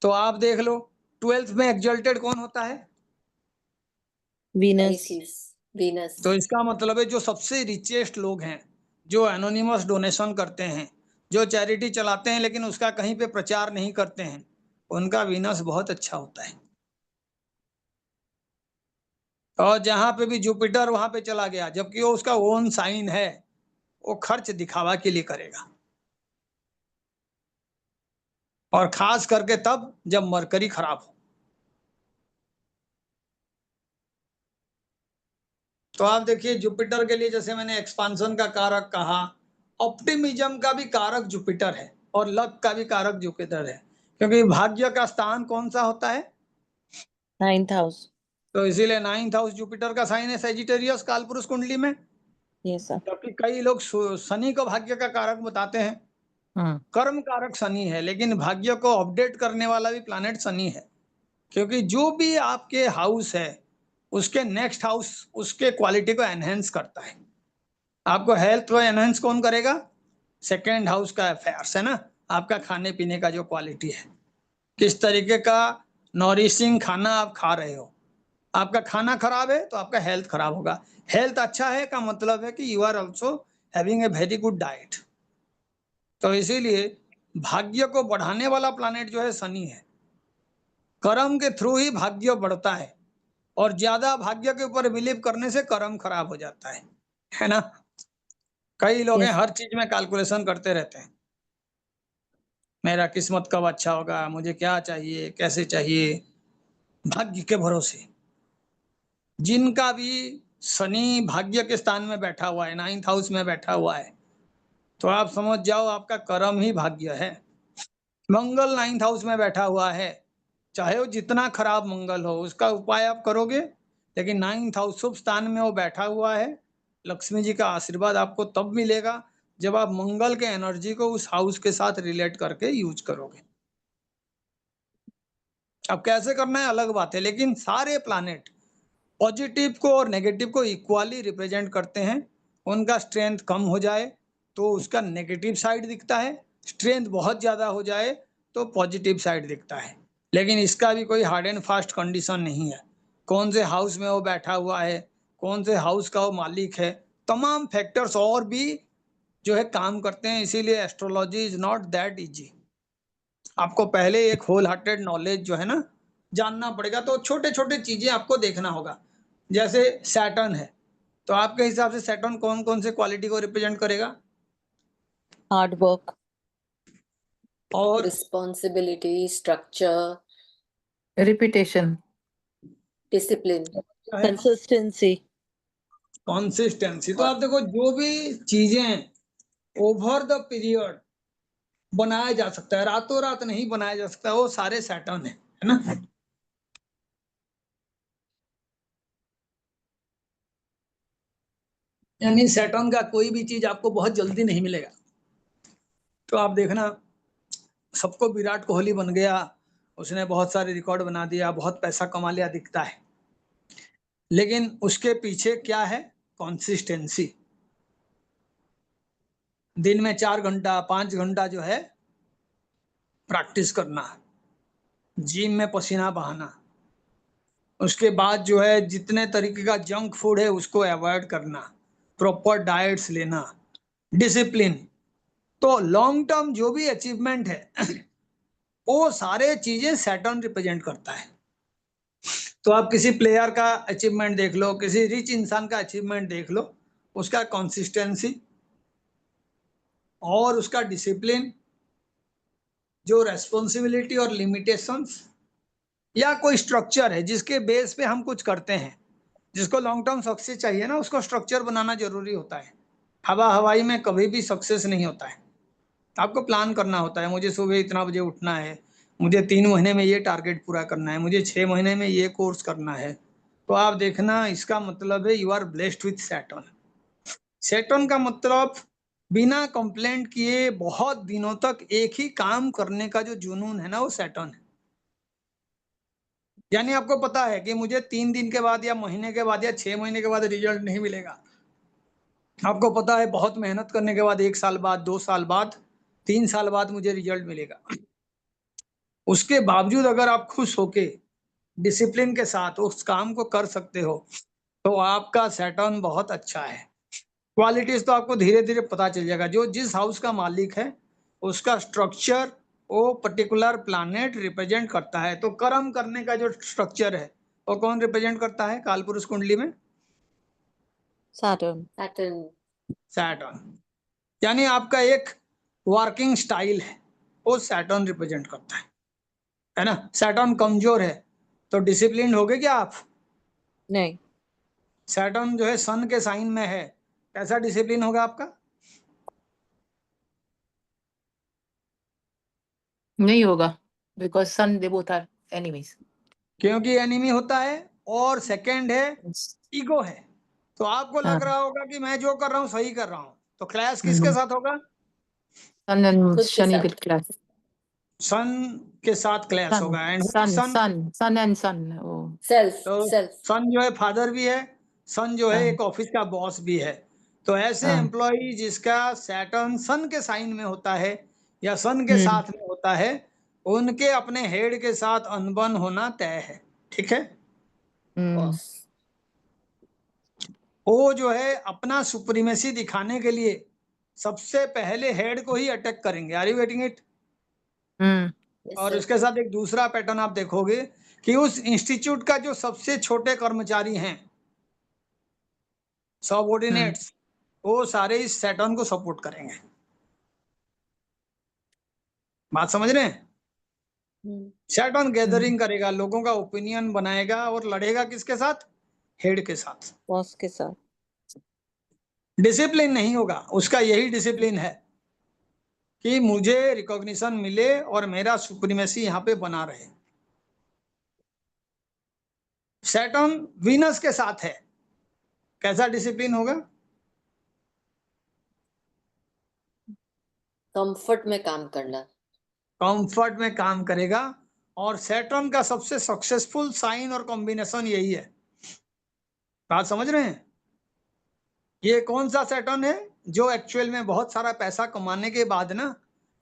तो आप देख लो 12th में एक्सल्टेड कौन होता है? वीनस। Pisces. Venus. तो इसका मतलब है जो सबसे रिचेस्ट लोग हैं, जो एनोनिमस डोनेशन करते हैं, जो चैरिटी चलाते हैं लेकिन उसका कहीं पे प्रचार नहीं करते हैं, उनका वीनस बहुत अच्छा होता है। और जहां पे भी जुपिटर वहां पे चला गया, जबकि वो उसका ओन साइन है, वो खर्च दिखावा के लिए करेगा। और खास करके तब जब मरकरी खराब हो। तो आप देखिए जुपिटर के लिए, जैसे मैंने एक्सपांशन का कारक कहा, ऑप्टिमिज्म का भी कारक जुपिटर है और लक का भी कारक जुपिटर है, क्योंकि भाग्य का स्थान कौन सा होता है? 9th house. तो इसीलिए 9th हाउस जुपिटर का साइन है सैजिटेरियस कालपुरुष कुंडली में। ये सर। जबकि कई लोग शनि को भाग्य का कारक बताते हैं। कर्म कारक शनि है, लेकिन भाग्य को अपडेट करने वाला भी प्लैनेट शनि है, क्योंकि जो भी आपके हाउस है उसके नेक्स्ट हाउस उसके क्वालिटी को एनहेंस करता है। आपको हेल्थ को एनहेंस कौन करेगा? सेकेंड हाउस का अफेयर्स, है ना। आपका खाने पीने का जो क्वालिटी है, किस तरीके का नॉरिशिंग खाना आप खा रहे हो। आपका खाना खराब है तो आपका हेल्थ खराब होगा। हेल्थ अच्छा है का मतलब है कि you are also having a very good diet. तो इसीलिए भाग्य को बढ़ाने वाला प्लैनेट जो है शनि है। कर्म के थ्रू ही भाग्य बढ़ता है, और ज्यादा भाग्य के ऊपर बिलीव करने से कर्म खराब हो जाता है ना। कई लोग हैं Yes. हर चीज में कैलकुलेशन करते रहते हैं, मेरा किस्मत कब अच्छा होगा, मुझे क्या चाहिए, कैसे चाहिए, भाग्य के भरोसे। जिनका भी शनि भाग्य के स्थान में बैठा हुआ है, 9th हाउस में बैठा हुआ है, तो आप समझ जाओ आपका कर्म ही भाग्य है। मंगल 9th हाउस में बैठा हुआ है, चाहे वो जितना खराब मंगल हो उसका उपाय आप करोगे, लेकिन 9th हाउस शुभ स्थान में वो बैठा हुआ है। लक्ष्मी जी का आशीर्वाद आपको तब मिलेगा जब आप मंगल के एनर्जी को उस हाउस के साथ रिलेट करके यूज करोगे। अब कैसे करना है अलग बात है, लेकिन सारे प्लैनेट पॉजिटिव को और नेगेटिव को इक्वली रिप्रेजेंट करते हैं। उनका स्ट्रेंथ कम हो जाए तो उसका नेगेटिव साइड दिखता है, स्ट्रेंथ बहुत ज्यादा हो जाए तो पॉजिटिव साइड दिखता है। लेकिन इसका भी कोई हार्ड एंड फास्ट कंडीशन नहीं है, कौन से हाउस में वो बैठा हुआ है, कौन से हाउस का वो मालिक है, तमाम फैक्टर्स और भी जो है काम करते हैं। इसीलिए astrology is not that easy. आपको पहले एक होल हार्टेड नॉलेज जो है ना जानना पड़ेगा। तो छोटे छोटे चीजें आपको देखना होगा। जैसे सैटर्न है, तो आपके हिसाब से सैटर्न कौन कौन से क्वालिटी को रिप्रेजेंट करेगा? Hard work. और Responsibility, structure, रिपीटेशन। discipline. क्या है? कंसिस्टेंसी। कंसिस्टेंसी। तो आप देखो जो भी चीजें ओवर द पीरियड बनाया जा सकता है, रातों रात नहीं बनाया जा सकता, वो सारे सैटर्न है ना। यानी सैटर्न का कोई भी चीज आपको बहुत जल्दी नहीं मिलेगा। तो आप देखना सबको विराट कोहली बन गया, उसने बहुत सारे रिकॉर्ड बना दिया, बहुत पैसा कमा लिया दिखता है, लेकिन उसके पीछे क्या है? कंसिस्टेंसी। दिन में 4 घंटा 5 घंटा जो है प्रैक्टिस करना, जिम में पसीना बहाना, उसके बाद जो है जितने तरीके का जंक फूड है उसको अवॉइड करना, प्रॉपर डाइट्स लेना, डिसिप्लिन। तो लॉन्ग टर्म जो भी अचीवमेंट है वो सारे चीजें सैटर्न रिप्रेजेंट करता है। तो आप किसी प्लेयर का अचीवमेंट देख लो, किसी रिच इंसान का अचीवमेंट देख लो, उसका कंसिस्टेंसी और उसका डिसिप्लिन, जो रेस्पॉन्सिबिलिटी और लिमिटेशंस, या कोई स्ट्रक्चर है जिसके बेस पे हम कुछ करते हैं। जिसको लॉन्ग टर्म सक्सेस चाहिए ना, उसको स्ट्रक्चर बनाना जरूरी होता है। हवा हवाई में कभी भी सक्सेस नहीं होता है। आपको प्लान करना होता है, मुझे सुबह इतना बजे उठना है, मुझे 3 महीने में ये टारगेट पूरा करना है, मुझे 6 महीने में ये कोर्स करना है। तो आप देखना, इसका मतलब है you are blessed with Saturn. Saturn का मतलब बिना कंप्लेंट किए बहुत दिनों तक एक ही काम करने का जो जुनून है ना, वो सैटर्न है। यानी आपको पता है कि मुझे 3 दिन के बाद या महीने के बाद या 6 महीने के बाद रिजल्ट नहीं मिलेगा। आपको पता है बहुत मेहनत करने के बाद 1 साल बाद, 2 साल बाद, 3 साल बाद मुझे रिजल्ट मिलेगा। उसके बावजूद अगर आप खुश होके डिसिप्लिन के साथ उस काम को कर सकते हो तो आपका सैटर्न बहुत अच्छा है। क्वालिटीज तो आपको धीरे धीरे पता चल जाएगा। जो जिस हाउस का मालिक है उसका स्ट्रक्चर वो पर्टिकुलर प्लैनेट रिप्रेजेंट करता है। तो कर्म करने का जो स्ट्रक्चर है वो कौन रिप्रेजेंट करता है कालपुरुष कुंडली में? Saturn. Saturn. सैटर्न। यानी आपका एक वर्किंग स्टाइल है, वो सैटर्न रिप्रेजेंट करता है ना। सैटर्न कमजोर है तो डिसिप्लिन होगे क्या आप? नहीं. सैटर्न जो है सन के साइन में है, कैसा डिसिप्लिन होगा आपका? नहीं होगा, because sun they both are enemies. क्योंकि एनिमी होता है, और सेकंड है ईगो है। तो आपको हाँ. लग रहा होगा कि मैं जो कर रहा हूँ सही कर रहा हूँ, तो क्लैश किसके हम्म. साथ होगा? Sun and खुद के Shani साथ। will clash. सन के साथ क्लैश Sun, होगा। And sun, sun, sun, sun and sun. Oh, Self, तो self. सन जो है फादर भी है, सन जो है हाँ. एक ऑफिस का बॉस भी है। तो ऐसे हाँ. एम्प्लॉय जिसका सैटर्न सन के साइन में होता है या सन के हम्म. साथ में होता है, उनके अपने हेड के साथ अनबन होना तय है। ठीक है। हम्म. Boss. वो जो है अपना सुप्रीमेसी दिखाने के लिए सबसे पहले हेड को ही अटैक करेंगे। Are you getting it? Hmm. Yes, और sir. इसके साथ एक दूसरा पैटर्न आप देखोगे कि उस इंस्टीट्यूट का जो सबसे छोटे कर्मचारी हैं, सबऑर्डिनेट्स, वो सारे इस सैटर्न को सपोर्ट करेंगे। बात समझ रहे हैं? Hmm. सैटर्न हम्म. गैदरिंग करेगा, लोगों का ओपिनियन बनाएगा और लड़ेगा किसके साथ? हेड के साथ। Boss के साथ. डिसिप्लिन नहीं होगा उसका। यही डिसिप्लिन है कि मुझे रिकॉग्निशन मिले और मेरा सुप्रीमेसी यहाँ पे बना रहे। सैटर्न वीनस के साथ है, कैसा डिसिप्लिन होगा? कंफर्ट में काम करना। कंफर्ट में काम करेगा। और सैटर्न का सबसे सक्सेसफुल साइन और कॉम्बिनेशन यही है। बात समझ रहे हैं? ये कौन सा सैटर्न है जो एक्चुअल में बहुत सारा पैसा कमाने के बाद ना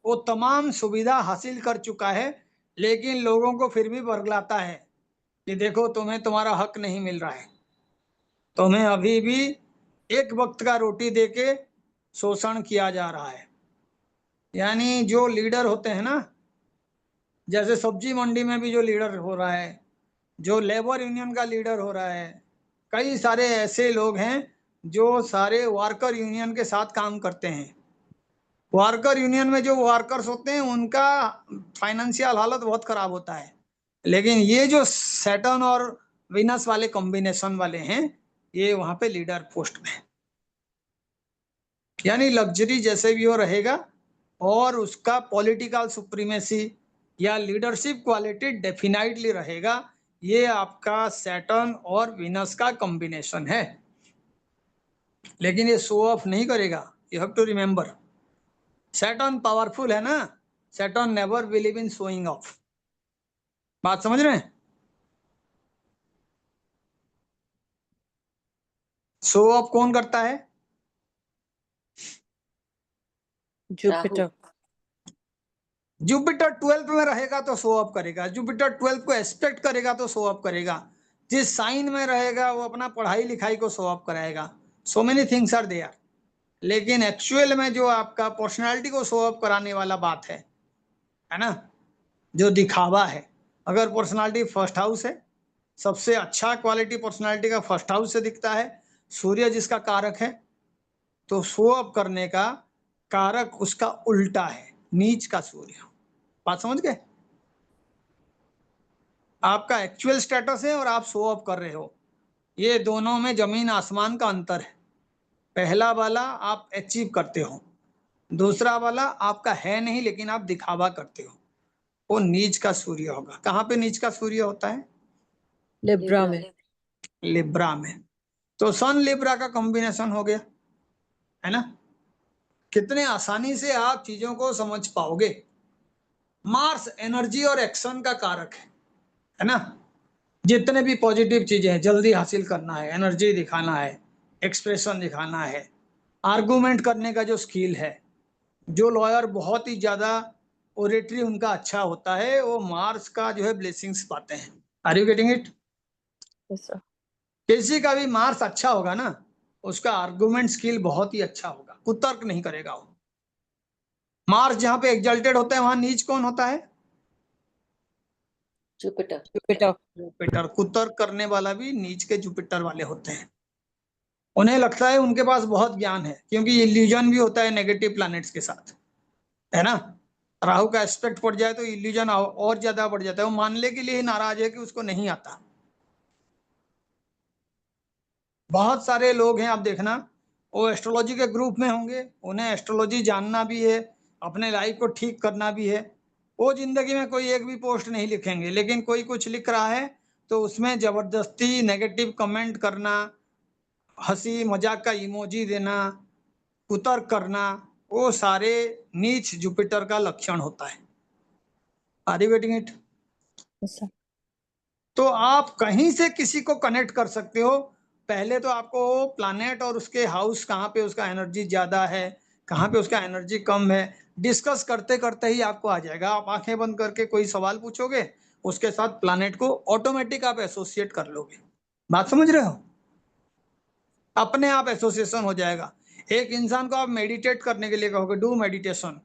वो तमाम सुविधा हासिल कर चुका है, लेकिन लोगों को फिर भी बरगलाता है कि देखो तुम्हें तुम्हारा हक नहीं मिल रहा है, तुम्हें अभी भी एक वक्त का रोटी देके शोषण किया जा रहा है। यानी जो लीडर होते हैं ना, जैसे सब्जी मंडी में भी जो लीडर हो रहा है, जो लेबर यूनियन का लीडर हो रहा है, कई सारे ऐसे लोग हैं जो सारे वर्कर यूनियन के साथ काम करते हैं। वर्कर यूनियन में जो वर्कर्स होते हैं उनका फाइनेंशियल हालत बहुत खराब होता है, लेकिन ये जो सैटर्न और विनस वाले कॉम्बिनेशन वाले हैं, ये वहां पे लीडर पोस्ट में है। यानी लग्जरी जैसे भी वो रहेगा और उसका पॉलिटिकल सुप्रीमेसी या लीडरशिप क्वालिटी डेफिनेटली रहेगा। ये आपका सैटर्न और विनस का कॉम्बिनेशन है। लेकिन ये शो ऑफ नहीं करेगा। You have to remember, Saturn powerful है ना, Saturn never believe in showing off. बात समझ रहे हैं? शो ऑफ कौन करता है? Jupiter. जुपिटर 12th में रहेगा तो शो अप करेगा, जुपिटर 12th को एस्पेक्ट करेगा तो शो अप करेगा, जिस साइन में रहेगा वो अपना पढ़ाई लिखाई को शो अप कराएगा। So many things are there, लेकिन एक्चुअल में जो आपका पर्सनालिटी को शो अप कराने वाला बात है ना, जो दिखावा है, अगर पर्सनालिटी फर्स्ट हाउस है, सबसे अच्छा क्वालिटी पर्सनालिटी का फर्स्ट हाउस से दिखता है, सूर्य जिसका कारक है, तो शो अप करने का कारक उसका उल्टा है, नीच का सूर्य। बात समझ गए? आपका एक्चुअल स्टेटस है और आप शो अप कर रहे हो, ये दोनों में जमीन आसमान का अंतर है। पहला वाला आप अचीव करते हो, दूसरा वाला आपका है नहीं लेकिन आप दिखावा करते हो, वो नीच का सूर्य होगा। कहाँ पे नीच का सूर्य होता है? लिब्रा में। लिब्रा में। तो सन लिब्रा का कॉम्बिनेशन हो गया, है ना? कितने आसानी से आप चीजों को समझ पाओगे। मार्स एनर्जी और एक्शन का कारक है ना? जितने भी पॉजिटिव चीजें हैं, जल्दी हासिल करना है, एनर्जी दिखाना है, एक्सप्रेशन दिखाना है, आर्गुमेंट करने का जो स्किल है, जो लॉयर बहुत ही ज्यादा ओरेटरी उनका अच्छा होता है, वो मार्स का जो है ब्लेसिंग्स पाते हैं। Are you getting it? Yes sir. किसी का भी मार्स अच्छा होगा ना, उसका आर्गुमेंट स्किल बहुत ही अच्छा होगा, कुतर्क नहीं करेगा वो। मार्स जहां पे एक्सल्टेड होता है वहां नीच कौन होता है? Jupiter. जुपिटर। जुपिटर। कुतर्क करने वाला भी नीच के जुपिटर वाले होते हैं। उन्हें लगता है उनके पास बहुत ज्ञान है, क्योंकि इल्यूजन भी होता है नेगेटिव प्लैनेट्स के साथ, है ना? राहु का एस्पेक्ट पड़ जाए तो इल्यूजन और ज्यादा बढ़ जाता है, वो मानने के लिए ही नाराज है कि उसको नहीं आता। बहुत सारे लोग हैं, आप देखना, वो एस्ट्रोलॉजी के ग्रुप में होंगे, उन्हें एस्ट्रोलॉजी जानना भी है, अपने लाइफ को ठीक करना भी है, वो जिंदगी में कोई एक भी पोस्ट नहीं लिखेंगे, लेकिन कोई कुछ लिख रहा है तो उसमें जबरदस्ती नेगेटिव कमेंट करना, हंसी मजाक का इमोजी देना, कुतर्क करना, वो सारे नीच जुपिटर का लक्षण होता है। Are you getting it? Yes sir. तो आप कहीं से किसी को कनेक्ट कर सकते हो। पहले तो आपको प्लैनेट और उसके हाउस, कहाँ पे उसका एनर्जी ज्यादा है, कहाँ पे उसका एनर्जी कम है, डिस्कस करते करते ही आपको आ जाएगा। आप आंखें बंद करके कोई सवाल पूछोगे, उसके साथ प्लैनेट को ऑटोमेटिक आप एसोसिएट कर लोगे। बात समझ रहे हो? अपने आप एसोसिएशन हो जाएगा। एक इंसान को आप मेडिटेट करने के लिए कहोगे, डू मेडिटेशन,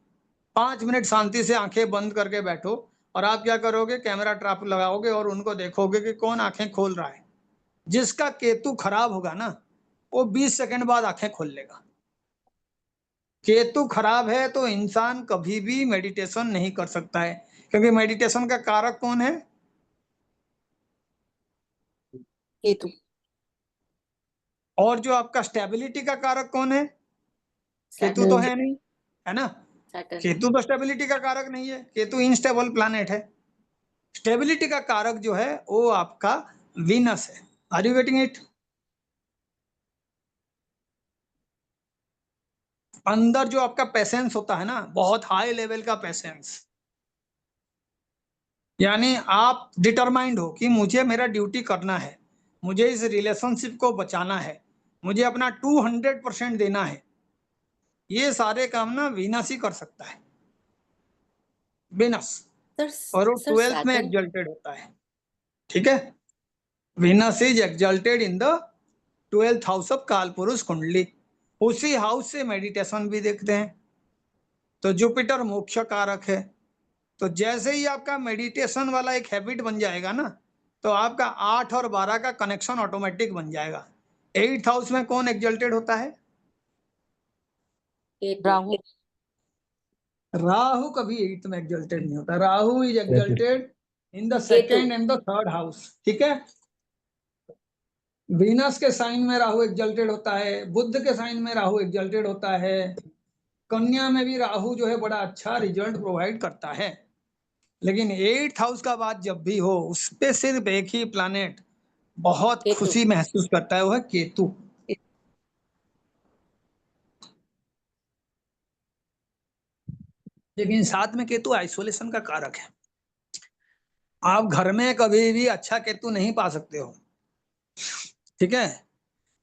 5 मिनट शांति से आंखें बंद करके बैठो, और आप क्या करोगे, कैमरा ट्रैप लगाओगे और उनको देखोगे कि कौन आंखें खोल रहा है। जिसका केतु खराब होगा ना, वो 20 सेकंड बाद आंखें खोल लेगा। केतु खराब है तो इंसान कभी भी मेडिटेशन नहीं कर सकता है, क्योंकि मेडिटेशन का कारक कौन है? केतु। और जो आपका स्टेबिलिटी का कारक कौन है? केतु Saturn. तो है नहीं, है ना? Saturn. केतु तो स्टेबिलिटी का कारक नहीं है, केतु इनस्टेबल प्लैनेट है। स्टेबिलिटी का कारक जो है वो आपका वीनस है। Are you getting it? अंदर जो आपका पेशेंस होता है ना, बहुत हाई लेवल का पेशेंस, यानी आप डिटरमाइंड हो कि मुझे मेरा ड्यूटी करना है, मुझे इस रिलेशनशिप को बचाना है, मुझे अपना 200% देना है। ये सारे काम ना वीनस ही कर सकता है, वीनस। Sir, और वो sir, 12th में Saturn. एक्सल्टेड होता है, ठीक है? Venus is exalted in the 12th house of Kalpurush kundli. उसी हाउस से मेडिटेशन भी देखते हैं। तो जुपिटर मोक्ष कारक है, तो जैसे ही आपका मेडिटेशन वाला एक हैबिट बन जाएगा ना, तो आपका 8 और 12 का कनेक्शन ऑटोमेटिक बन जाएगा। 8th हाउस में कौन एक्सल्टेड होता है? Ketu. राहु। राहु कभी 8th में एक्सल्टेड नहीं होता। Rahu is exalted in the second and the third house, ठीक है? वीनस के साइन में राहु एक्सल्टेड होता है, बुध के साइन में राहु एक्सल्टेड होता है, कन्या में भी राहु जो है बड़ा अच्छा रिजल्ट प्रोवाइड करता है। लेकिन 8th हाउस का बात जब भी हो, उस पे सिर्फ एक ही प्लैनेट बहुत केतु। खुशी महसूस करता है, वो है केतु। लेकिन साथ में केतु आइसोलेशन का कारक है। आप घर में कभी भी अच्छा केतु नहीं पा सकते हो, ठीक है?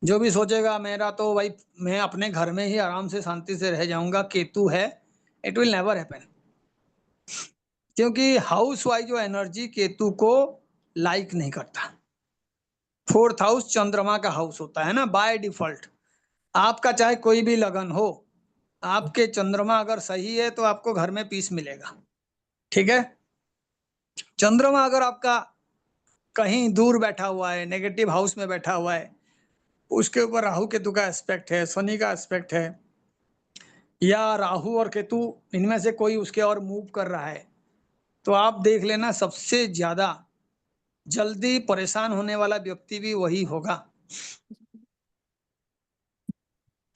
जो भी सोचेगा मेरा तो भाई मैं अपने घर में ही आराम से शांति से रह जाऊंगा, केतु है, इट विल नेवर हैपन। क्योंकि हाउस वाइज जो एनर्जी केतु को लाइक नहीं करता। 4th हाउस चंद्रमा का हाउस होता है ना बाय डिफॉल्ट। आपका चाहे कोई भी लगन हो, आपके चंद्रमा अगर सही है तो आपको घर में पीस मिलेगा। ठीक है, चंद्रमा अगर आपका कहीं दूर बैठा हुआ है, नेगेटिव हाउस में बैठा हुआ है, उसके ऊपर राहु केतु का एस्पेक्ट है, शनि का एस्पेक्ट है, या राहु और केतु इनमें से कोई उसके और मूव कर रहा है, तो आप देख लेना सबसे ज्यादा जल्दी परेशान होने वाला व्यक्ति भी वही होगा।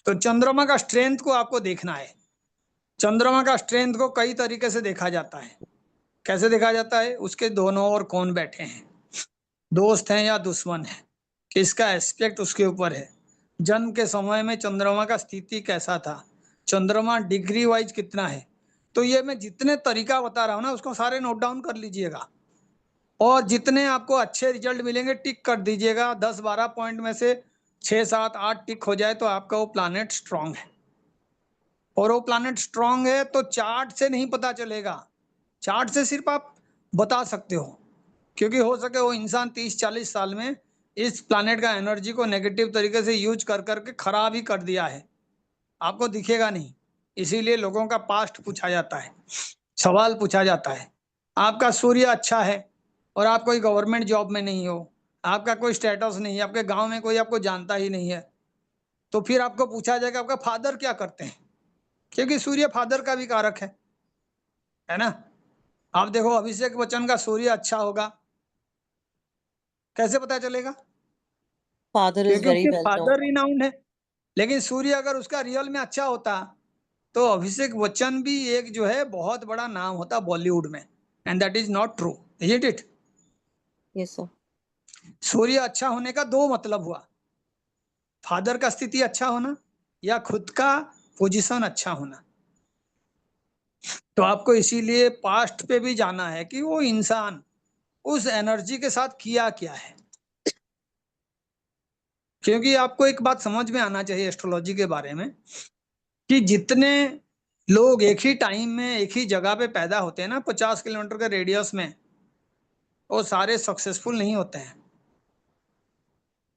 तो चंद्रमा का स्ट्रेंथ को आपको देखना है। चंद्रमा का स्ट्रेंथ को कई तरीके से देखा जाता है। कैसे देखा जाता है? उसके दोनों ओर कौन बैठे हैं, दोस्त हैं या दुश्मन है, किसका एस्पेक्ट उसके ऊपर है, जन्म के समय में चंद्रमा का स्थिति कैसा था, चंद्रमा डिग्री वाइज कितना है। तो ये मैं जितने तरीका बता रहा हूं ना, उसको सारे नोट डाउन कर लीजिएगा, और जितने आपको अच्छे रिजल्ट मिलेंगे टिक कर दीजिएगा। 10-12 पॉइंट में से 6, 7, 8 टिक हो जाए तो आपका वो प्लैनेट स्ट्रांग है। और वो प्लैनेट स्ट्रांग है तो चार्ट से नहीं पता चलेगा, चार्ट से सिर्फ आप बता सकते हो, क्योंकि हो सके वो इंसान 30-40 साल में इस प्लैनेट का एनर्जी को नेगेटिव तरीके से यूज कर करके खराब ही कर दिया है, आपको दिखेगा नहीं। इसीलिए लोगों का पास्ट पूछा जाता है, सवाल पूछा जाता है। आपका सूर्य अच्छा है और आप कोई गवर्नमेंट जॉब में नहीं हो, आपका कोई स्टेटस नहीं है, आपके गांव में कोई आपको जानता ही नहीं है, तो फिर आपको पूछा जाएगा आपका फादर क्या करते हैं, क्योंकि सूर्य फादर का भी कारक है ना। आप देखो अभिषेक बच्चन का सूर्य अच्छा होगा, कैसे पता चलेगा? Father is क्योंकि very उसके well known. फादर रिनाउंड है। लेकिन सूर्य अगर उसका रियल में अच्छा होता तो अभिषेक बच्चन भी एक जो है बहुत बड़ा नाम होता बॉलीवुड में, and that is not true, isn't it? Yes, sir. सूर्य अच्छा होने का दो मतलब हुआ, फादर का स्थिति अच्छा होना या खुद का पोजीशन अच्छा होना। तो आपको इसीलिए पास्ट पे भी जाना है कि वो इंसान उस एनर्जी के साथ किया क्या है, क्योंकि आपको एक बात समझ में आना चाहिए एस्ट्रोलॉजी के बारे में कि जितने लोग एक ही टाइम में एक ही जगह पे पैदा होते हैं ना 50 किलोमीटर के रेडियस में, वो सारे सक्सेसफुल नहीं होते हैं।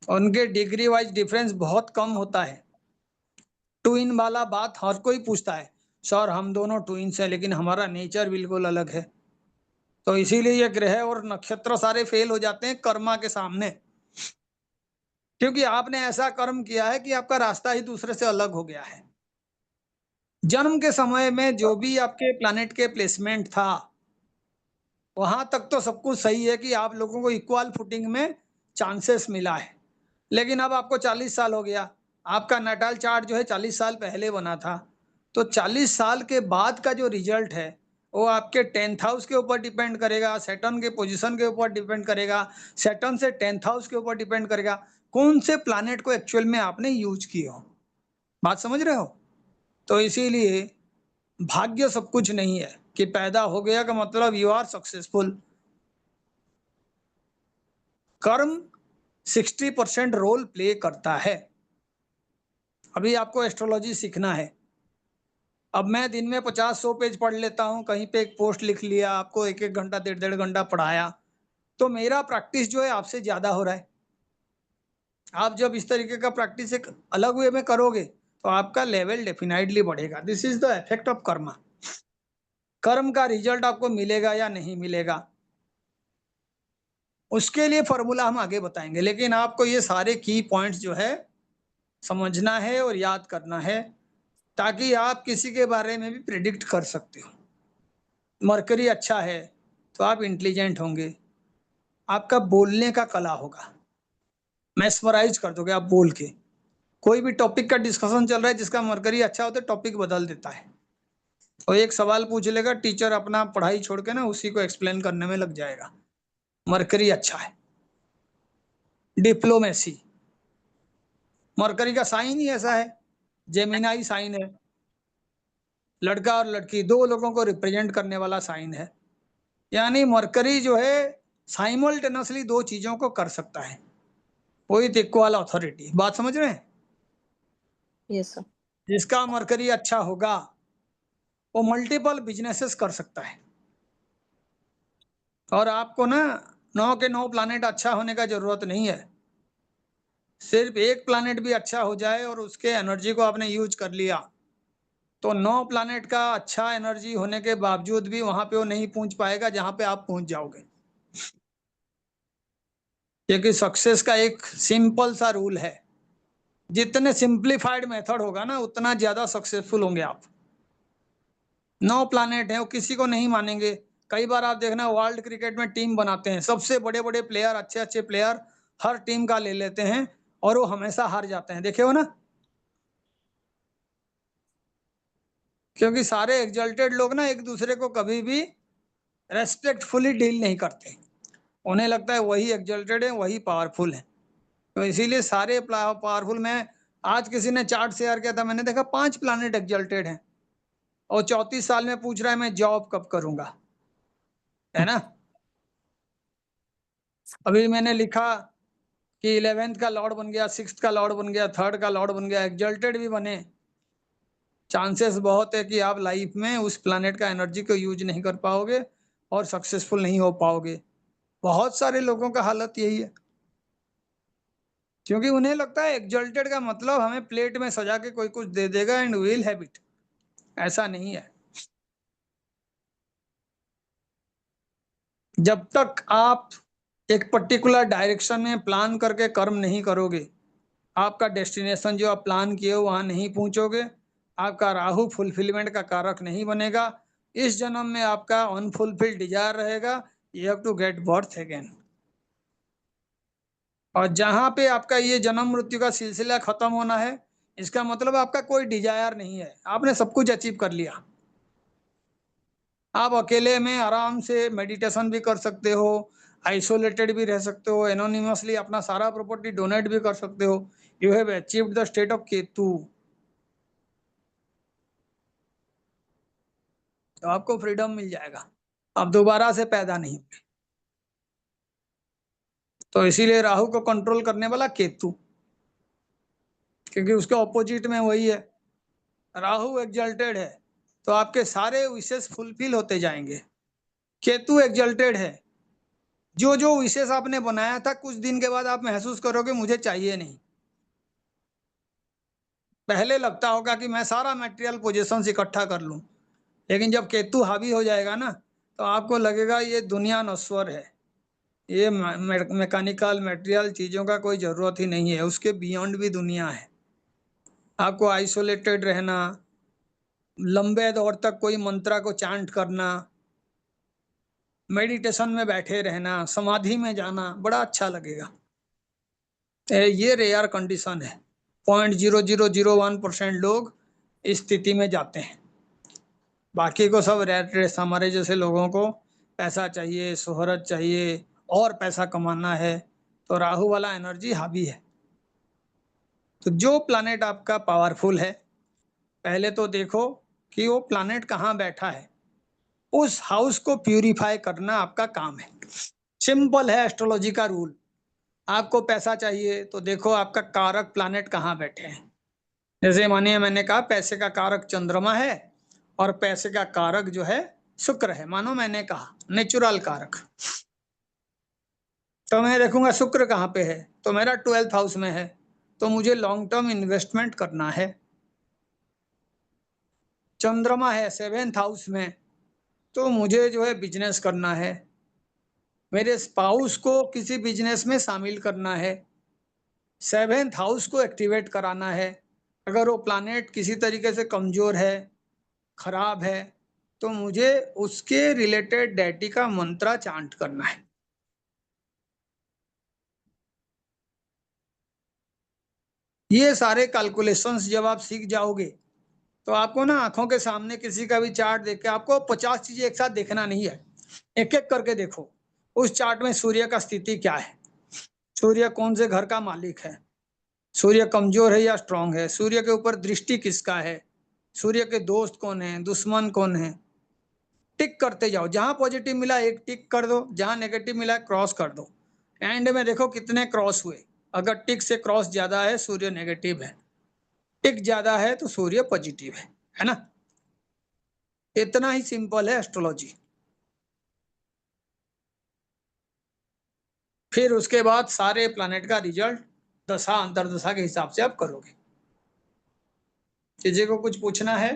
उनके डिग्री वाइज डिफरेंस बहुत कम होता है। ट्विन वाला बात हर कोई पूछता है, सर हम दोनों ट्विन्स हैं लेकिन हमारा नेचर बिल्कुल अलग है। तो इसीलिए ये ग्रह और नक्षत्र सारे फेल हो जाते हैं कर्मा के सामने, क्योंकि आपने ऐसा कर्म किया है कि आपका रास्ता ही दूसरे से अलग हो गया है। जन्म के समय में जो भी आपके प्लैनेट के प्लेसमेंट था वहां तक तो सब कुछ सही है कि आप लोगों को इक्वल फुटिंग में चांसेस मिला है। लेकिन अब आपको 40 साल हो गया, आपका नाटाल चार्ट जो है 40 साल पहले बना था, तो 40 साल के बाद का जो रिजल्ट है वो आपके 10th हाउस के ऊपर डिपेंड करेगा, सैटर्न के पोजीशन के ऊपर डिपेंड करेगा, सैटर्न से 10th हाउस के ऊपर डिपेंड करेगा कौन से प्लैनेट को एक्चुअल में आपने यूज किए हो। बात समझ रहे हो? तो इसीलिए भाग्य सब कुछ नहीं है कि पैदा हो गया का मतलब यू आर सक्सेसफुल। कर्म 60% रोल प्ले करता है। अभी आपको एस्ट्रोलॉजी सीखना है। अब मैं दिन में 50-100 पेज पढ़ लेता हूँ, कहीं पे एक पोस्ट लिख लिया, आपको 1-1 घंटा 1.5 घंटा पढ़ाया, तो मेरा प्रैक्टिस जो है आपसे ज्यादा हो रहा है। आप जब इस तरीके का प्रैक्टिस एक अलग वे में करोगे तो आपका लेवल डेफिनेटली बढ़ेगा। This is the effect of Karma. कर्म का रिजल्ट आपको मिलेगा या नहीं मिलेगा उसके लिए फॉर्मूला हम आगे बताएंगे, लेकिन आपको ये सारे की पॉइंट्स जो है समझना है और याद करना है, ताकि आप किसी के बारे में भी प्रिडिक्ट कर सकते हो। मरकरी अच्छा है तो आप इंटेलिजेंट होंगे, आपका बोलने का कला होगा, मैस्मराइज कर दोगे आप बोल के। कोई भी टॉपिक का डिस्कशन चल रहा है, जिसका मरकरी अच्छा होता है टॉपिक बदल देता है, और एक सवाल पूछ लेगा, टीचर अपना पढ़ाई छोड़ के ना उसी को एक्सप्लेन करने में लग जाएगा। मरकरी अच्छा है। डिप्लोमेसी, मरकरी का साइन ही ऐसा है, जेमिनाई साइन है, लड़का और लड़की दो लोगों को रिप्रेजेंट करने वाला साइन है। यानी मरकरी जो है साइमल्टेनियसली दो चीजों को कर सकता है विद इक्वल अथॉरिटी। बात समझ रहे हैं? Yes, sir. जिसका मरकरी अच्छा होगा वो मल्टीपल बिजनेसेस कर सकता है। और आपको ना 9 के 9 प्लैनेट अच्छा होने का जरूरत नहीं है। सिर्फ एक प्लैनेट भी अच्छा हो जाए और उसके एनर्जी को आपने यूज कर लिया, तो 9 प्लैनेट का अच्छा एनर्जी होने के बावजूद भी वहां पे वो नहीं पहुंच पाएगा जहां पे आप पहुंच जाओगे। क्योंकि सक्सेस का एक सिंपल सा रूल है, जितने सिंप्लीफाइड मेथड होगा ना उतना ज्यादा सक्सेसफुल होंगे आप। 9 प्लैनेट है, वो किसी को नहीं मानेंगे। कई बार आप देखना वर्ल्ड क्रिकेट में टीम बनाते हैं, सबसे बड़े बड़े प्लेयर, अच्छे अच्छे प्लेयर हर टीम का ले लेते हैं और वो हमेशा हार जाते हैं, देखे हो ना। क्योंकि सारे एग्जल्टेड लोग ना एक दूसरे को कभी भी रेस्पेक्टफुली डील नहीं करते। उन्हें लगता है वही एग्जल्टेड है, वही पावरफुल है। तो इसीलिए सारे पावरफुल में आज किसी ने चार्ट शेयर किया था, मैंने देखा 5 प्लैनेट एग्जल्टेड हैं और 34 साल में पूछ रहा है मैं जॉब कब करूंगा, है ना। अभी मैंने लिखा कि 11th का लॉर्ड बन गया, 6th का लॉर्ड बन गया, 3rd का लॉर्ड बन गया, एग्जल्टेड भी बने। चांसेस बहुत है कि आप लाइफ में उस प्लैनेट का एनर्जी को यूज नहीं कर पाओगे और सक्सेसफुल नहीं हो पाओगे। बहुत सारे लोगों का हालत यही है, क्योंकि उन्हें लगता है एग्जल्टेड का मतलब हमें प्लेट में सजा के कोई कुछ दे देगा एंड विल हैव इट। ऐसा नहीं है। जब तक आप एक पर्टिकुलर डायरेक्शन में प्लान करके कर्म नहीं करोगे, आपका डेस्टिनेशन जो आप प्लान किए हो वहां नहीं पहुंचोगे। आपका राहु फुलफिलमेंट का कारक नहीं बनेगा। इस जन्म में आपका अनफुलफिल्ड डिजायर रहेगा, you have to get birth again. और जहां पे आपका ये जन्म मृत्यु का सिलसिला खत्म होना है, इसका मतलब आपका कोई डिजायर नहीं है, आपने सब कुछ अचीव कर लिया। आप अकेले में आराम से मेडिटेशन भी कर सकते हो, आइसोलेटेड भी रह सकते हो, एनोनिमसली अपना सारा प्रॉपर्टी डोनेट भी कर सकते हो। You have achieved the state of Ketu. तो आपको फ्रीडम मिल जाएगा, अब दोबारा से पैदा नहीं होंगे। तो इसीलिए राहु को कंट्रोल करने वाला केतु, क्योंकि उसके ऑपोजिट में वही है। राहु एग्जल्टेड है तो आपके सारे विशेष फुलफिल होते जाएंगे। केतु एग्जल्टेड है, जो जो विशेष आपने बनाया था कुछ दिन के बाद आप महसूस करोगे मुझे चाहिए नहीं। पहले लगता होगा कि मैं सारा मटेरियल पोजीशंस इकट्ठा कर लूं, लेकिन जब केतु हावी हो जाएगा ना तो आपको लगेगा ये दुनिया नश्वर है, ये मैकेनिकल मटेरियल चीजों का कोई जरूरत ही नहीं है, उसके बियॉन्ड भी दुनिया है। आपको आइसोलेटेड रहना, लंबे दौर तक कोई मंत्रा को चांट करना, मेडिटेशन में बैठे रहना, समाधि में जाना बड़ा अच्छा लगेगा। ये रेयर कंडीशन है, 0.0001% लोग इस स्थिति में जाते हैं। बाकी को सब रैट रेस, हमारे जैसे लोगों को पैसा चाहिए, शोहरत चाहिए और पैसा कमाना है, तो राहु वाला एनर्जी हावी है। तो जो प्लैनेट आपका पावरफुल है, पहले तो देखो कि वो प्लैनेट कहाँ बैठा है, उस हाउस को प्यूरिफाई करना आपका काम है। सिंपल है एस्ट्रोलॉजी का रूल। आपको पैसा चाहिए तो देखो आपका कारक प्लैनेट कहाँ बैठे हैं। जैसे मानिए मैंने कहा पैसे का कारक चंद्रमा है और पैसे का कारक जो है शुक्र है, मानो मैंने कहा नेचुरल कारक। तो मैं देखूंगा शुक्र कहाँ पे है, तो मेरा 12th हाउस में है, तो मुझे लॉन्ग टर्म इन्वेस्टमेंट करना है। चंद्रमा है 7th हाउस में, तो मुझे जो है बिजनेस करना है, मेरे स्पाउस को किसी बिजनेस में शामिल करना है, 7th हाउस को एक्टिवेट कराना है। अगर वो प्लैनेट किसी तरीके से कमजोर है, खराब है, तो मुझे उसके रिलेटेड डेटी का मंत्रा चांट करना है। ये सारे कैलकुलेशंस जब आप सीख जाओगे तो आपको ना आंखों के सामने किसी का भी चार्ट देख के आपको 50 चीजें एक साथ देखना नहीं है, एक एक करके देखो उस चार्ट में सूर्य का स्थिति क्या है, सूर्य कौन से घर का मालिक है, सूर्य कमजोर है या स्ट्रांग है, सूर्य के ऊपर दृष्टि किसका है, सूर्य के दोस्त कौन है, दुश्मन कौन है। टिक करते जाओ, जहां पॉजिटिव मिला एक टिक कर दो, जहां नेगेटिव मिला क्रॉस कर दो। एंड में देखो कितने क्रॉस हुए। अगर टिक से क्रॉस ज्यादा है सूर्य नेगेटिव है, टिक ज्यादा है तो सूर्य पॉजिटिव है ना। इतना ही सिंपल है एस्ट्रोलॉजी। फिर उसके बाद सारे प्लैनेट का रिजल्ट दशा अंतर्दशा के हिसाब से आप करोगे। किसी को कुछ पूछना है?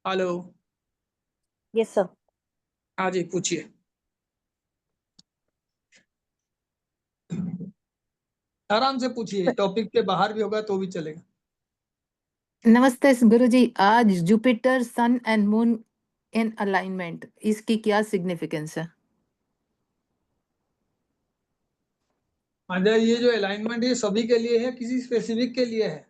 हेलो। Yes sir. हाँ जी, पूछिए। आराम से पूछिए, टॉपिक के बाहर भी होगा तो भी चलेगा। नमस्ते गुरुजी, आज Jupiter sun and moon in alignment, इसकी क्या सिग्निफिकेंस है? अजय, ये जो अलाइनमेंट है सभी के लिए है, किसी स्पेसिफिक के लिए है?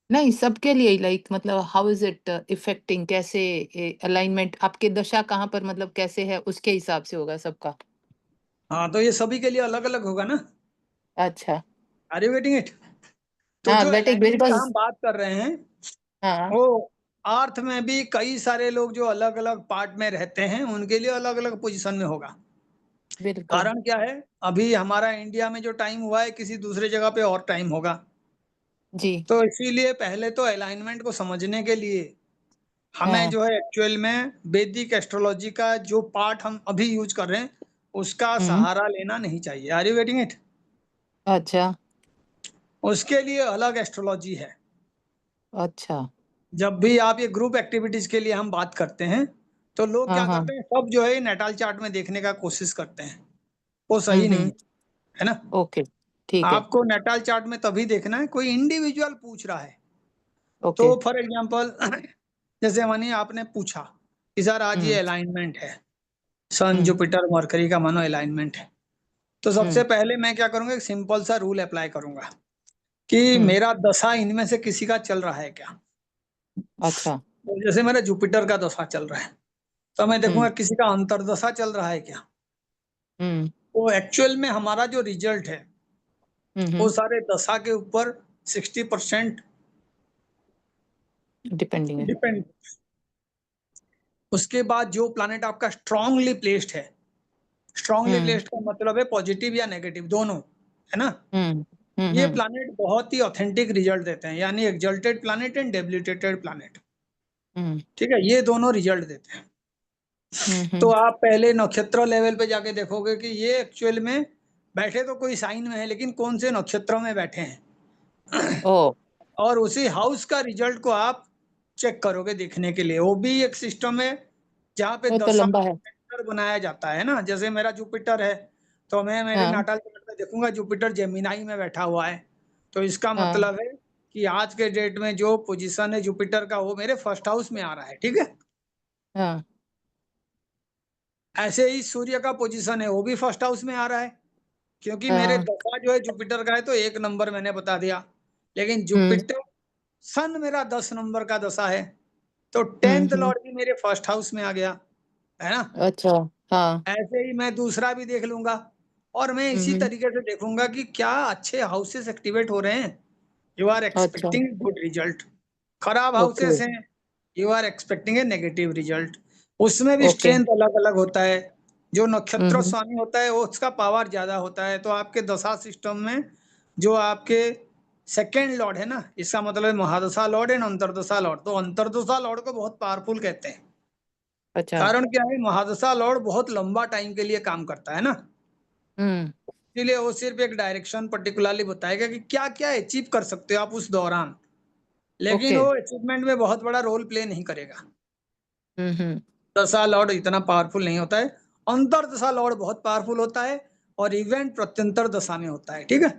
नहीं, सबके लिए, लाइक मतलब हाउ इज इट इफेक्टिंग, कैसे अलाइनमेंट आपके दशा कहाँ पर, मतलब कैसे है उसके हिसाब से होगा सबका। हाँ, तो ये सभी के लिए अलग अलग होगा ना। अच्छा। Are you getting it? तो हाँ, जो वेटिंग अलाइनमेंट का बिकॉज। हम बात कर रहे हैं, हाँ, वो अर्थ में भी कई सारे लोग जो अलग अलग पार्ट में रहते हैं उनके लिए अलग अलग पोजीशन में होगा। बिल्कुल। कारण क्या है, अभी हमारा इंडिया में जो टाइम हुआ है किसी दूसरे जगह पे और टाइम होगा। जी। तो इसीलिए पहले तो अलाइनमेंट को समझने के लिए हमें हाँ। जो है एक्चुअल में वैदिक एस्ट्रोलॉजी का जो पार्ट हम अभी यूज कर रहे हैं उसका हम्म। सहारा लेना नहीं चाहिए। Are you getting it? अच्छा। उसके लिए अलग एस्ट्रोलॉजी है। अच्छा। जब भी आप ये ग्रुप एक्टिविटीज के लिए हम बात करते हैं तो लोग हाँ, क्या हाँ। करते हैं, सब जो है नेटाल चार्ट में देखने का कोशिश करते हैं। वो सही नहीं हम्म। है ना। ओके, ठीक है। आपको नेटाल चार्ट में तभी देखना है कोई इंडिविजुअल पूछ रहा है तो। ओके। फॉर एग्जांपल जैसे मानिए आपने पूछा कि सर आज ये हम्म। अलाइनमेंट है, सन हम्म। जुपिटर मरकरी का मानो अलाइनमेंट है। तो सबसे हम्म। पहले मैं क्या करूंगा, एक सिंपल सा रूल अप्लाई करूंगा कि हम्म। मेरा दशा इनमें से किसी का चल रहा है क्या। अच्छा। तो जैसे मेरा जुपिटर का दशा चल रहा है तो मैं देखूंगा हम्म। किसी का अंतर्दशा चल रहा है क्या। हम्म। तो एक्चुअल में हमारा जो रिजल्ट है वो हम्म। सारे दशा के ऊपर 60% डिपेंडिंग है। डिपेंड। उसके बाद जो प्लैनेट आपका स्ट्रांगली प्लेस्ड है, स्ट्रांगली हम्म। प्लेस्ड का मतलब है पॉजिटिव या नेगेटिव दोनों, है ना। हम्म। ये हम्म। प्लैनेट बहुत ही ऑथेंटिक रिजल्ट देते हैं, यानी exalted planet and debilitated planet. हम्म। ठीक है, ये दोनों रिजल्ट देते हैं। तो हम्म। आप पहले नक्षत्र लेवल पे जाके देखोगे कि ये एक्चुअल में बैठे तो कोई साइन में है लेकिन कौन से नक्षत्र में बैठे हैं। ओ। और उसी हाउस का रिजल्ट को आप चेक करोगे देखने के लिए। वो भी एक सिस्टम है जहाँ पे वो तो दशा लंबा है। सेक्टर बनाया जाता है ना। जैसे मेरा जुपिटर है तो मैं मेरे हाँ। नाटाल चार्ट में देखूंगा जुपिटर जेमिनाई में बैठा हुआ है। तो इसका हाँ। मतलब है कि आज के डेट में जो पोजीशन है जुपिटर का वो मेरे फर्स्ट हाउस में आ रहा है। ठीक है, हाँ। ऐसे ही सूर्य का पोजीशन है वो भी फर्स्ट हाउस में आ रहा है, क्योंकि मेरे हाँ। दशा जो है जुपिटर का है तो 1 नंबर मैंने बता दिया। लेकिन हम्म। जुपिटर सन मेरा 10 नंबर का दशा है तो हम्म। 10th लॉर्ड भी मेरे फर्स्ट हाउस में आ गया, है ना। अच्छा। हाँ। ऐसे ही मैं दूसरा भी देख लूंगा और मैं इसी हम्म। तरीके से देखूंगा कि क्या अच्छे हाउसेस एक्टिवेट हो रहे हैं, यू आर अच्छा। Expecting good result. खराब ओके। हाउसेस हैं, you are expecting a negative result. उसमें भी ओके। स्ट्रेंथ अलग अलग होता है। जो नक्षत्र हम्म। स्वामी होता है वो उसका पावर ज्यादा होता है। तो आपके दशा सिस्टम में जो आपके सेकेंड लॉर्ड है ना, इसका मतलब है महादशा लॉर्ड एंड अंतरदशा लॉर्ड। तो अंतरदशा लॉर्ड को बहुत पावरफुल कहते हैं। अच्छा। कारण क्या है, महादशा लॉर्ड बहुत लंबा टाइम के लिए काम करता है ना। हम्म। इसलिए वो सिर्फ एक डायरेक्शन पर्टिकुलरली बताएगा कि क्या क्या अचीव कर सकते हो आप उस दौरान, लेकिन ओके। वो अचीवमेंट में बहुत बड़ा रोल प्ले नहीं करेगा। हम्म। दशा लॉर्ड इतना पावरफुल नहीं होता है। अंतर दशा लॉर्ड बहुत पावरफुल होता है और इवेंट प्रत्यंतर दशा में होता है। ठीक है,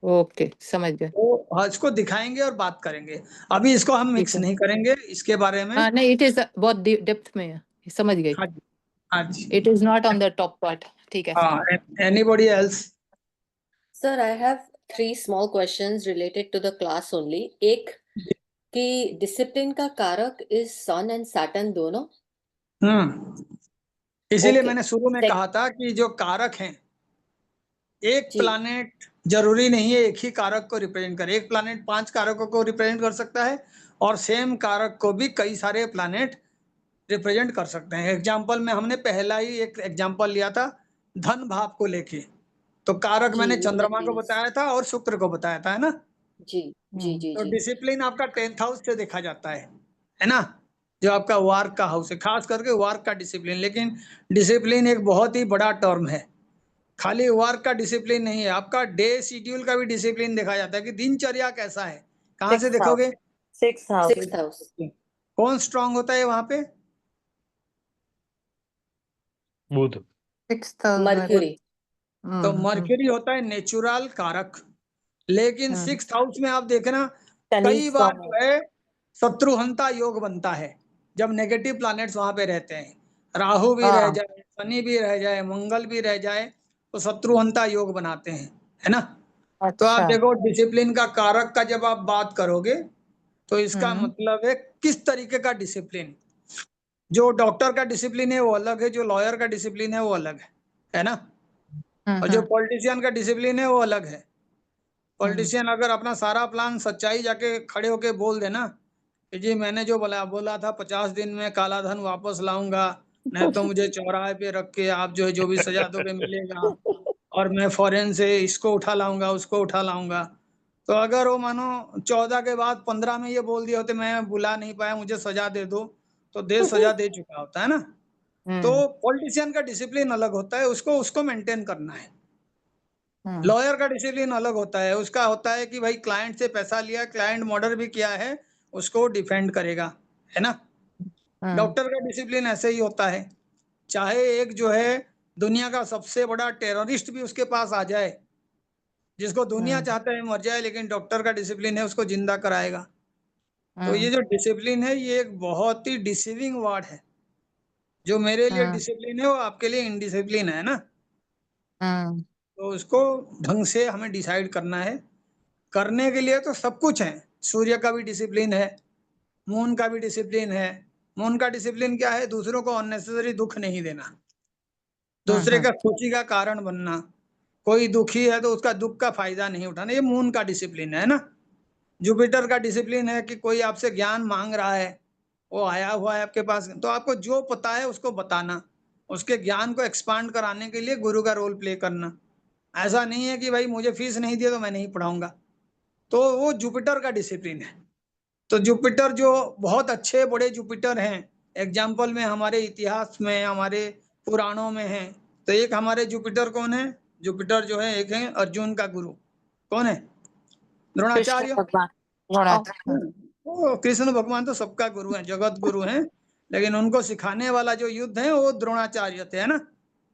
ओके, समझ गए। तो हाँ, इसको दिखाएंगे और बात करेंगे। अभी इसको हम ठीक मिक्स है। नहीं करेंगे इसके बारे में। हाँ, नहीं, इट इज बहुत डेप्थ में है, समझ गई। हाँ जी, हाँ जी। It is not on the top part. ठीक है। हाँ, anybody else? Sir, I have three small questions related to the class only. एक कि डिसिप्लिन का कारक इज सन एंड सैटर्न दोनों। इसीलिए ओके। मैंने शुरू में कहा था कि जो कारक हैं, एक जी प्लैनेट जरूरी नहीं है एक ही कारक को रिप्रेजेंट करे। एक प्लैनेट 5 कारकों को रिप्रेजेंट कर सकता है और सेम कारक को भी कई सारे प्लैनेट रिप्रेजेंट कर सकते हैं। एग्जाम्पल में हमने पहला ही एक एग्जाम्पल लिया था धन भाव को लेके। तो कारक जी मैंने चंद्रमा को यूनिटीज। बताया था और शुक्र को बताया था, है ना। जी जी हम्म। जी तो जी। डिसिप्लिन आपका 10th हाउस से देखा जाता है ना। जो आपका वर्क का हाउस है, खास करके वर्क का डिसिप्लिन। लेकिन डिसिप्लिन एक बहुत ही बड़ा टर्म है, खाली वर्क का डिसिप्लिन नहीं है, आपका डे शेड्यूल का भी डिसिप्लिन देखा जाता है कि दिनचर्या कैसा है। कहाँ से Sixth house. देखोगे? Sixth house. 6th house. कौन स्ट्रांग होता है वहां पे? बुध। 6th house Mercury. तो मर्क्यूरी होता है नेचुरल कारक, लेकिन 6th हाउस में आप देखना शनि कई बार strong जो है शत्रुहंता योग बनता है जब नेगेटिव प्लैनेट्स वहां पे रहते हैं। राहु भी रह हाँ। जाए, शनि भी रह जाए, मंगल भी रह जाए, तो शत्रुहंता योग बनाते हैं, है ना। तो आप अच्छा। देखो डिसिप्लिन का कारक का जब आप बात करोगे तो इसका मतलब है किस तरीके का डिसिप्लिन। जो डॉक्टर का डिसिप्लिन है वो अलग है, जो लॉयर का डिसिप्लिन है वो अलग है ना। और जो पॉलिटिशियन का डिसिप्लिन है वो अलग है। पॉलिटिशियन अगर अपना सारा प्लान सच्चाई जाके खड़े होके बोल देना कि जी मैंने जो बोला था 50 दिन में काला धन वापस लाऊंगा, नहीं तो मुझे चौराहे पे रख के आप जो है जो भी सजा दोगे मिलेगा, और मैं फॉरेन से इसको उठा लाऊंगा उसको उठा लाऊंगा। तो अगर वो मानो 14 के बाद 15 में ये बोल दिया होते मैं बुला नहीं पाया मुझे सजा दे दो, तो देश सजा दे चुका होता है ना। तो पॉलिटिशियन का डिसिप्लिन अलग होता है, उसको उसको मेंटेन करना है। लॉयर का डिसिप्लिन अलग होता है, उसका होता है कि भाई क्लाइंट से पैसा लिया, क्लाइंट मर्डर भी किया है, उसको डिफेंड करेगा, है ना। डॉक्टर का डिसिप्लिन ऐसे ही होता है, चाहे एक जो है दुनिया का सबसे बड़ा टेररिस्ट भी उसके पास आ जाए, जिसको दुनिया चाहता है मर जाए, लेकिन डॉक्टर का डिसिप्लिन है उसको जिंदा कराएगा। तो ये जो डिसिप्लिन है ये एक बहुत ही डिसीविंग वर्ड है। जो मेरे लिए डिसिप्लिन है वो आपके लिए इनडिसिप्लिन है ना। तो उसको ढंग से हमें डिसाइड करना है। करने के लिए तो सब कुछ है, सूर्य का भी डिसिप्लिन है, मून का भी डिसिप्लिन है। मून का डिसिप्लिन क्या है? दूसरों को अननेसेसरी दुख नहीं देना, दूसरे का खुशी का कारण बनना। कोई दुखी है तो उसका दुख का फायदा नहीं उठाना, ये मून का डिसिप्लिन है ना। जुपिटर का डिसिप्लिन है कि कोई आपसे ज्ञान मांग रहा है, वो आया हुआ है आपके पास, तो आपको जो पता है उसको बताना, उसके ज्ञान को एक्सपांड कराने के लिए गुरु का रोल प्ले करना। ऐसा नहीं है कि भाई मुझे फीस नहीं दिया तो मैं नहीं पढ़ाऊंगा, तो वो जुपिटर का डिसिप्लिन है। तो जुपिटर जो बहुत अच्छे बड़े जुपिटर हैं, एग्जाम्पल में हमारे इतिहास में हमारे पुराणों में है। तो एक हमारे जुपिटर कौन है? जुपिटर जो है एक है अर्जुन का गुरु, कौन है? कृष्ण द्रोणाचार्य। भगवान। वो कृष्ण भगवान तो सबका गुरु है, जगत गुरु हैं, लेकिन उनको सिखाने वाला जो युद्ध है वो द्रोणाचार्य थे, है ना।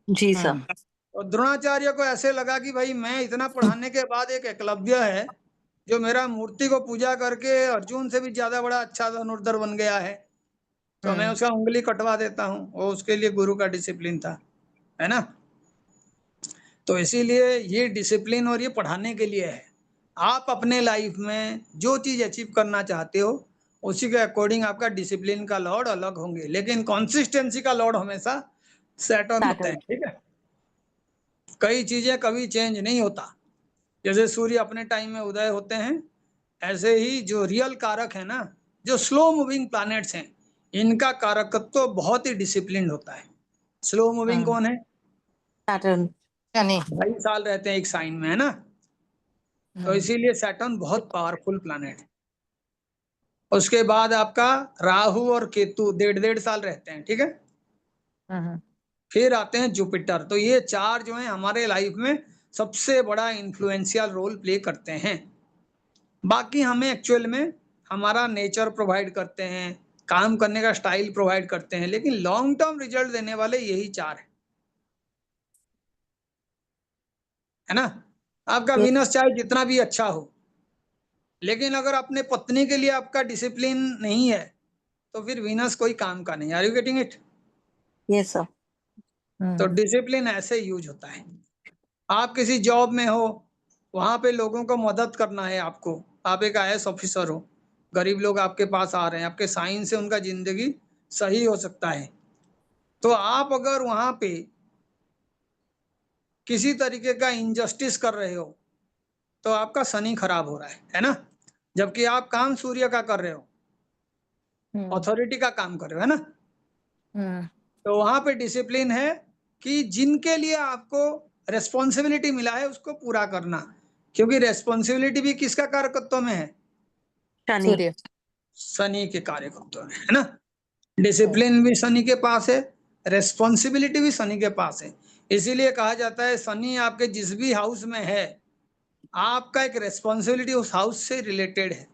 जी सर। और द्रोणाचार्य को ऐसे लगा कि भाई मैं इतना पढ़ाने के बाद एक एकलव्य है जो मेरा मूर्ति को पूजा करके अर्जुन से भी ज्यादा बड़ा अच्छा धनुर्धर बन गया है, तो मैं उसका उंगली कटवा देता हूँ। वो उसके लिए गुरु का डिसिप्लिन था, है ना। तो इसीलिए ये डिसिप्लिन और ये पढ़ाने के लिए है। आप अपने लाइफ में जो चीज अचीव करना चाहते हो उसी के अकॉर्डिंग आपका डिसिप्लिन का लॉर्ड अलग होंगे, लेकिन कंसिस्टेंसी का लॉर्ड हमेशा सैटर्न होता है, ठीक है। कई चीजें कभी चेंज नहीं होता, जैसे सूर्य अपने टाइम में उदय होते हैं, ऐसे ही जो रियल कारक है ना, जो स्लो मूविंग प्लैनेट्स हैं, इनका कारकत्व तो बहुत ही डिसिप्लिन होता है। स्लो मूविंग कौन है? सैटर्न। शनि। 2.5 साल रहते हैं एक साइन में, है ना। तो इसीलिए सैटर्न बहुत पावरफुल प्लैनेट है। उसके बाद आपका राहु और केतु 1.5 साल रहते हैं, ठीक है। फिर आते हैं जुपिटर। तो ये चार जो है हमारे लाइफ में सबसे बड़ा इन्फ्लुएंशियल रोल प्ले करते हैं। बाकी हमें एक्चुअल में हमारा नेचर प्रोवाइड करते हैं, काम करने का स्टाइल प्रोवाइड करते हैं, लेकिन लॉन्ग टर्म रिजल्ट देने वाले यही चार है ना। आपका वीनस चाहे जितना भी अच्छा हो, लेकिन अगर अपने पत्नी के लिए आपका डिसिप्लिन नहीं है तो फिर वीनस कोई काम का नहीं। Are you getting it? Yes sir. तो डिसिप्लिन ऐसे यूज होता है। आप किसी जॉब में हो, वहां पे लोगों को मदद करना है आपको, आप एक IAS ऑफिसर हो, गरीब लोग आपके पास आ रहे हैं, आपके साइन से उनका जिंदगी सही हो सकता है, तो आप अगर वहां पे किसी तरीके का इनजस्टिस कर रहे हो तो आपका शनि खराब हो रहा है ना। जबकि आप काम सूर्य का कर रहे हो, अथॉरिटी का काम कर रहे हो, है ना। तो वहां पे डिसिप्लिन है कि जिनके लिए आपको रेस्पॉन्सिबिलिटी मिला है उसको पूरा करना, क्योंकि रेस्पॉन्सिबिलिटी भी किसका कारकत्व में है? शनि। सूर्य। शनि के कार्यकत्व में, है ना। डिसिप्लिन भी शनि के पास है, रेस्पॉन्सिबिलिटी भी शनि के पास है। इसीलिए कहा जाता है शनि आपके जिस भी हाउस में है, आपका एक रेस्पॉन्सिबिलिटी उस हाउस से रिलेटेड है।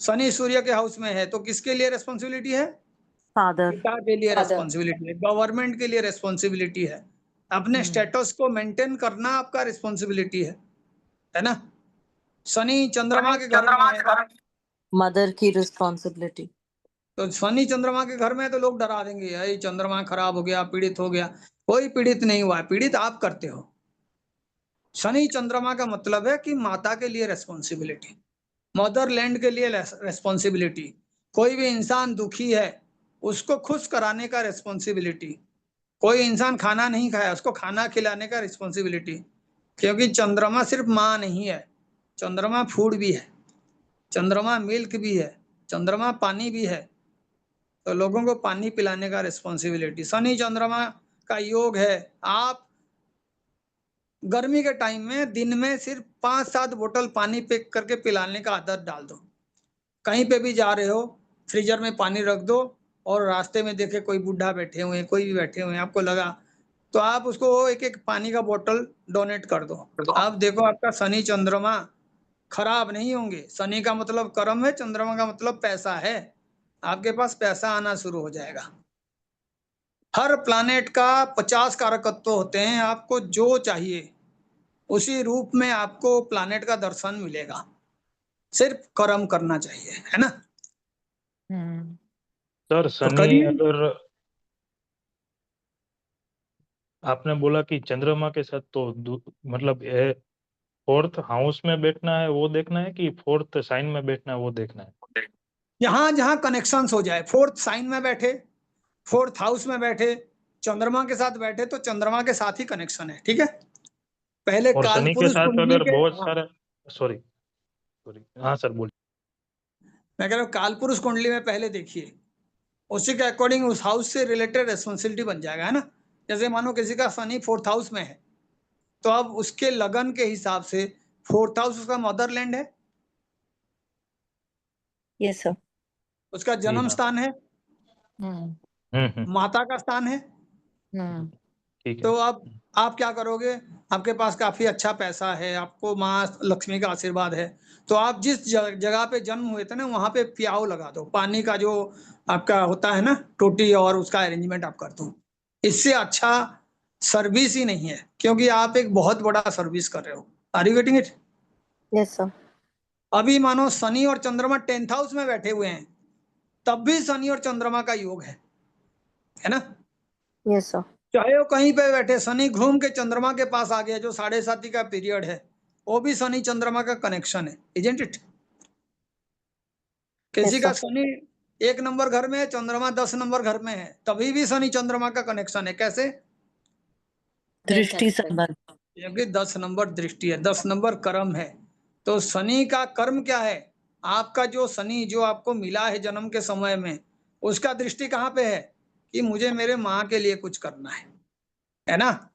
शनि सूर्य के हाउस में है तो किसके लिए रेस्पॉन्सिबिलिटी है? फादर। पिता के लिए Father. रेस्पॉन्सिबिलिटी है, गवर्नमेंट के लिए रेस्पॉन्सिबिलिटी है, अपने स्टेटस को मेंटेन करना आपका रिस्पॉन्सिबिलिटी है ना? शनि चंद्रमा के घर में है, मदर की रिस्पॉन्सिबिलिटी। तो शनि चंद्रमा के घर में है तो लोग डरा देंगे, ये चंद्रमा खराब हो गया, पीड़ित हो गया। कोई पीड़ित नहीं हुआ है, पीड़ित आप करते हो। शनि चंद्रमा का मतलब है कि माता के लिए रेस्पॉन्सिबिलिटी, मदरलैंड के लिए रेस्पॉन्सिबिलिटी। कोई भी इंसान दुखी है, उसको खुश कराने का रेस्पॉन्सिबिलिटी। कोई इंसान खाना नहीं खाया, उसको खाना खिलाने का रिस्पॉन्सिबिलिटी। क्योंकि चंद्रमा सिर्फ माँ नहीं है, चंद्रमा फूड भी है, चंद्रमा मिल्क भी है, चंद्रमा पानी भी है। तो लोगों को पानी पिलाने का रिस्पॉन्सिबिलिटी। शनि चंद्रमा का योग है। आप गर्मी के टाइम में दिन में सिर्फ 5-7 बोतल पानी पैक करके पिलाने का आदत डाल दो। कहीं पे भी जा रहे हो, फ्रीजर में पानी रख दो और रास्ते में देखे कोई बूढ़ा बैठे हुए हैं, कोई भी बैठे हुए हैं, आपको लगा तो आप उसको एक-एक पानी का बोतल डोनेट कर दो। आप देखो आपका शनि चंद्रमा खराब नहीं होंगे। शनि का मतलब कर्म है, चंद्रमा का मतलब पैसा है। आपके पास पैसा आना शुरू हो जाएगा। हर प्लैनेट का 50 कारकत्व होते हैं, आपको जो चाहिए उसी रूप में आपको प्लैनेट का दर्शन मिलेगा। सिर्फ कर्म करना चाहिए, है ना? सर तो शनि करिए। अगर आपने बोला कि चंद्रमा के साथ तो मतलब फोर्थ हाउस में बैठना है वो देखना है कि फोर्थ साइन में बैठना है वो देखना है? जहां जहां कनेक्शंस हो जाए, फोर्थ साइन में बैठे, फोर्थ हाउस में बैठे, चंद्रमा के साथ बैठे तो चंद्रमा के साथ ही कनेक्शन है, ठीक है? पहले और काल शनि के पुरुष साथ कुंडली अगर के, बहुत हाँ, सारे सॉरी हाँ सर बोलिए। मैं कह रहा हूँ काल पुरुष कुंडली में पहले देखिए, उसी के अकॉर्डिंग उस हाउस से रिलेटेड रेस्पॉन्सिबिलिटी बन जाएगा, है ना? जैसे मानो किसी का शनि फोर्थ हाउस में है, तो अब उसके लगन के हिसाब से फोर्थ हाउस उसका मदरलैंड है, यस सर। उसका जी जन्म हाँ। स्थान है, माता का स्थान है। ठीक है। तो अब आप क्या करोगे? आपके पास काफी अच्छा पैसा है, आपको माँ लक्ष्मी का आशीर्वाद है, तो आप जिस जगह पे जन्म हुए थे ना, वहां पे प्याऊ लगा दो, पानी का जो आपका होता है ना टोटी, और उसका अरेंजमेंट आप कर दो। इससे अच्छा सर्विस ही नहीं है, क्योंकि आप एक बहुत बड़ा सर्विस कर रहे हो। Are you getting it? Yes sir. अभी मानो शनि और चंद्रमा 10th हाउस में बैठे हुए हैं, तब भी शनि और चंद्रमा का योग है ना? Yes sir. चाहे वो कहीं पे बैठे, शनि घूम के चंद्रमा के पास आ गया, जो 7.5 का पीरियड है, वो भी शनि चंद्रमा का कनेक्शन है, इजंट इट? किसी यस का सर। शनि 1 नंबर घर में है, चंद्रमा 10 नंबर घर में है, तभी भी शनि चंद्रमा का कनेक्शन है। कैसे? दृष्टि aspect. संबंध। क्योंकि 10 नंबर दृष्टि है, 10 नंबर कर्म है। तो शनि का कर्म क्या है? आपका जो शनि जो आपको मिला है जन्म के समय में, उसका दृष्टि कहाँ पे है? कि मुझे मेरे माँ के लिए कुछ करना है ना?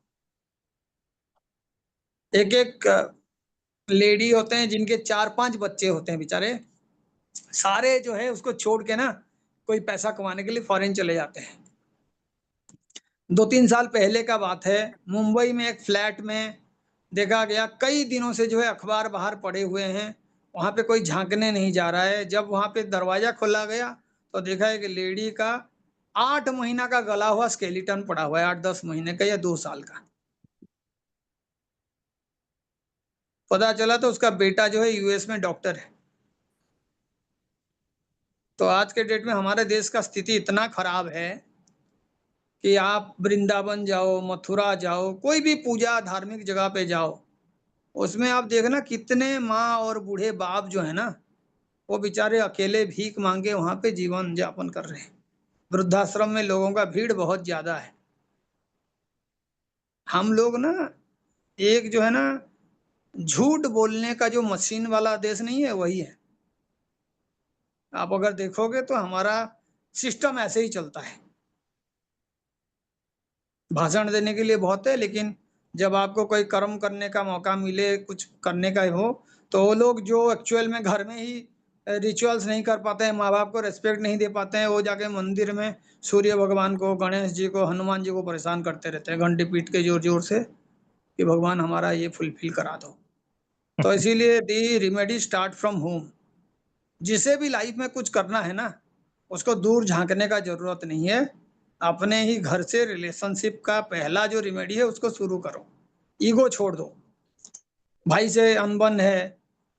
एक एक लेडी होते हैं जिनके 4-5 बच्चे होते हैं, बेचारे सारे जो है उसको छोड़ के ना कोई पैसा कमाने के लिए फॉरेन चले जाते हैं। 2-3 साल पहले का बात है, मुंबई में एक फ्लैट में देखा गया, कई दिनों से जो है अखबार बाहर पड़े हुए हैं, वहां पे कोई झांकने नहीं जा रहा है। जब वहां पे दरवाजा खोला गया तो देखा एक लेडी का 8 महीना का गला हुआ स्केलेटन पड़ा हुआ है, 8-10 महीने का या 2 साल का। पता चला तो उसका बेटा जो है यूएस में डॉक्टर है। तो आज के डेट में हमारे देश का स्थिति इतना खराब है कि आप वृंदावन जाओ, मथुरा जाओ, कोई भी पूजा धार्मिक जगह पे जाओ, उसमें आप देखना कितने माँ और बूढ़े बाप जो है ना, वो बेचारे अकेले भीख मांगे वहां पे जीवन यापन कर रहे हैं। वृद्धाश्रम में लोगों का भीड़ बहुत ज्यादा है। हम लोग ना एक जो है ना झूठ बोलने का जो मशीन वाला देश नहीं है, वही है। आप अगर देखोगे तो हमारा सिस्टम ऐसे ही चलता है। भाषण देने के लिए बहुत है, लेकिन जब आपको कोई कर्म करने का मौका मिले, कुछ करने का हो, तो वो लोग जो एक्चुअल में घर में ही रिचुअल्स नहीं कर पाते हैं, माँ बाप को रेस्पेक्ट नहीं दे पाते हैं, वो जाके मंदिर में सूर्य भगवान को, गणेश जी को, हनुमान जी को परेशान करते रहते हैं घंटी पीट के जोर जोर से कि भगवान हमारा ये फुलफिल करा दो। तो इसीलिए दी रेमेडी स्टार्ट फ्रॉम होम। जिसे भी लाइफ में कुछ करना है ना, उसको दूर झांकने का जरूरत नहीं है, अपने ही घर से रिलेशनशिप का पहला जो रेमेडी है उसको शुरू करो। ईगो छोड़ दो, भाई से अनबन है,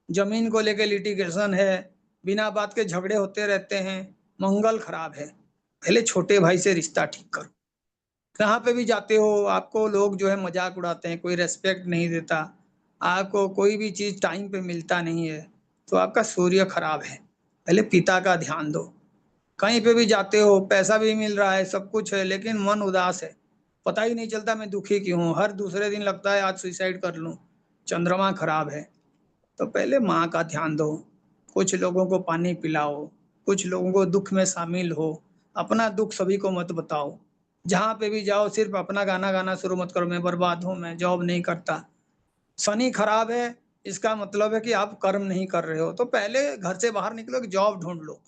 जमीन को लेके लिटिगेशन है, बिना बात के झगड़े होते रहते हैं, मंगल खराब है। पहले छोटे भाई से रिश्ता ठीक करो। कहाँ पे भी जाते हो आपको लोग जो है मजाक उड़ाते हैं, कोई रेस्पेक्ट नहीं देता, आपको कोई भी चीज टाइम पे मिलता नहीं है, तो आपका सूर्य खराब है। पहले पिता का ध्यान दो। कहीं पे भी जाते हो, पैसा भी मिल रहा है, सब कुछ है, लेकिन मन उदास है, पता ही नहीं चलता मैं दुखी क्यों हूँ, हर दूसरे दिन लगता है आज सुसाइड कर लूं, चंद्रमा खराब है। तो पहले माँ का ध्यान दो, कुछ लोगों को पानी पिलाओ, कुछ लोगों को दुख में शामिल हो, अपना दुख सभी को मत बताओ। जहाँ पे भी जाओ सिर्फ अपना गाना गाना शुरू मत करो, मैं बर्बाद हूँ, मैं जॉब नहीं करता। शनि खराब है, इसका मतलब है कि आप कर्म नहीं कर रहे हो। तो पहले घर से बाहर निकलो, जॉब ढूंढ लो।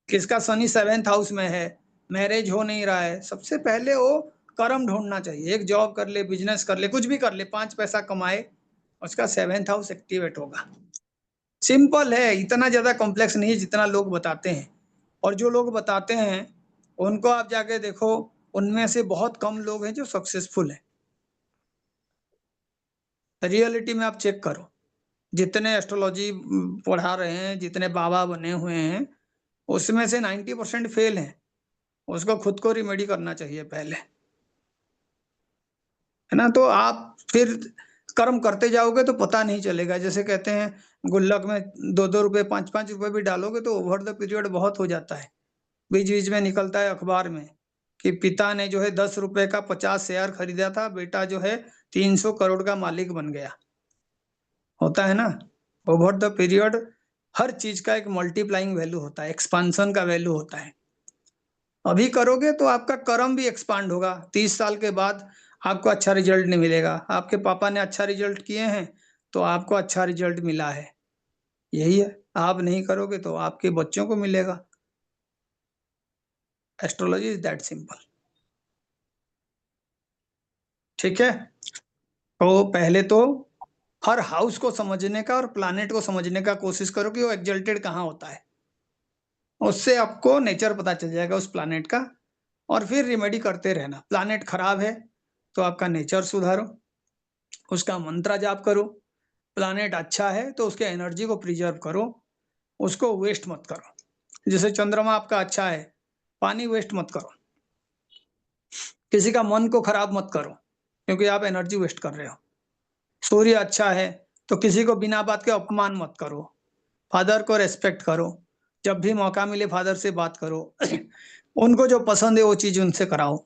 किसका शनि 7th हाउस में है, मैरिज हो नहीं रहा है, सबसे पहले वो कर्म ढूंढना चाहिए। एक जॉब कर ले, बिजनेस कर ले, कुछ भी कर ले, 5 पैसा कमाए, उसका 7th हाउस एक्टिवेट होगा। सिंपल है, इतना ज्यादा कॉम्प्लेक्स नहीं है जितना लोग बताते हैं। और जो लोग बताते हैं उनको आप जाके देखो, उनमें से बहुत कम लोग हैं जो सक्सेसफुल हैं। रियलिटी में आप चेक करो, जितने एस्ट्रोलॉजी पढ़ा रहे हैं, जितने बाबा बने हुए हैं, उसमें से 90% फेल हैं। उसको खुद को रिमेडी करना चाहिए पहले, है ना। तो आप फिर कर्म करते जाओगे तो पता नहीं चलेगा। जैसे कहते हैं गुल्लक में 2-2 रुपए 5-5 रुपए भी डालोगे तो ओवर द पीरियड बहुत हो जाता है। बीच बीच में निकलता है अखबार में कि पिता ने जो है 10 रुपए का 50 शेयर खरीदा था, बेटा जो है 300 करोड़ का मालिक बन गया। होता है ना, ओवर द पीरियड हर चीज का एक मल्टीप्लाइंग वैल्यू होता है, एक्सपांशन का वैल्यू होता है। अभी करोगे तो आपका कर्म भी एक्सपांड होगा, 30 साल के बाद आपको अच्छा रिजल्ट नहीं मिलेगा। आपके पापा ने अच्छा रिजल्ट किए हैं तो आपको अच्छा रिजल्ट मिला है, यही है। आप नहीं करोगे तो आपके बच्चों को मिलेगा। Astrology is that simple. ठीक है, तो पहले तो हर हाउस को समझने का और प्लैनेट को समझने का कोशिश करो कि वो एक्सल्टेड कहाँ होता है। उससे आपको नेचर पता चल जाएगा उस प्लैनेट का, और फिर रिमेडी करते रहना। प्लैनेट खराब है तो आपका नेचर सुधारो, उसका मंत्र जाप करो। प्लैनेट अच्छा है तो उसके एनर्जी को प्रिजर्व करो, उसको वेस्ट मत करो। जैसे चंद्रमा आपका अच्छा है, पानी वेस्ट मत करो। किसी का मन को खराब मत करो क्योंकि आप एनर्जी वेस्ट कर रहे हो। सूर्य अच्छा है तो किसी को बिना बात के अपमान मत करो। फादर को रेस्पेक्ट करो, जब भी मौका मिले फादर से बात करो। उनको जो पसंद है वो चीज उनसे कराओ।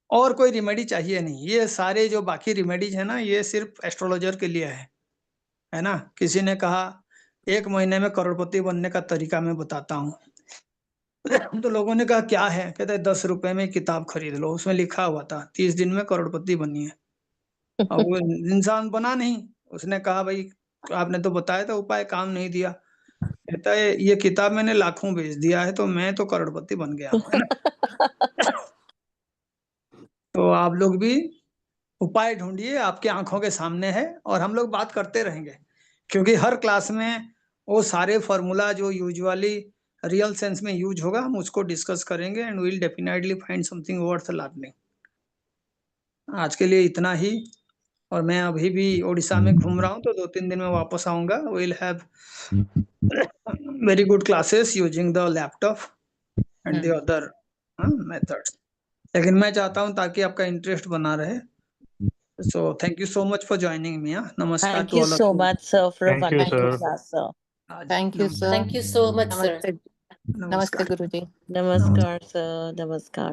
और कोई रिमेडी चाहिए नहीं। ये सारे जो बाकी रिमेडीज है ना, ये सिर्फ एस्ट्रोलॉजर के लिए है ना। किसी ने कहा 1 महीने में करोड़पति बनने का तरीका मैं बताता हूँ। तो लोगों ने कहा क्या है, कहते हैं 10 रुपए में किताब खरीद लो, उसमें लिखा हुआ था 30 दिन में करोड़पति बनिए। अब वो इंसान बना नहीं, उसने कहा भाई आपने तो बताया था उपाय, काम नहीं दिया। कहता है ये किताब मैंने लाखों बेच दिया है तो मैं तो करोड़पति बन गया हूँ, है ना। तो आप लोग भी उपाय ढूंढिए, आपके आंखों के सामने है, और हम लोग बात करते रहेंगे क्योंकि हर क्लास में वो सारे फॉर्मूला जो यूजुअली रियल सेंस में यूज होगा हम उसको डिस्कस करेंगे, and will definitely find something worth learning. आज के लिए इतना ही, और मैं अभी भी उड़ीसा में घूम रहा हूँ तो 2-3 दिन में वापस आऊंगा। Will have very good classes using the laptop and the other methods. लेकिन मैं चाहता हूँ ताकि आपका इंटरेस्ट बना रहे। So thank you so much for joining me. Namaskar Thank to you all of so you. much, sir, for a Thank you, wonderful sir. class, sir. Thank you, sir. Thank you so much, sir. Namaste. Namaste, Namaskar. Guruji. Namaskar, sir. Namaskar.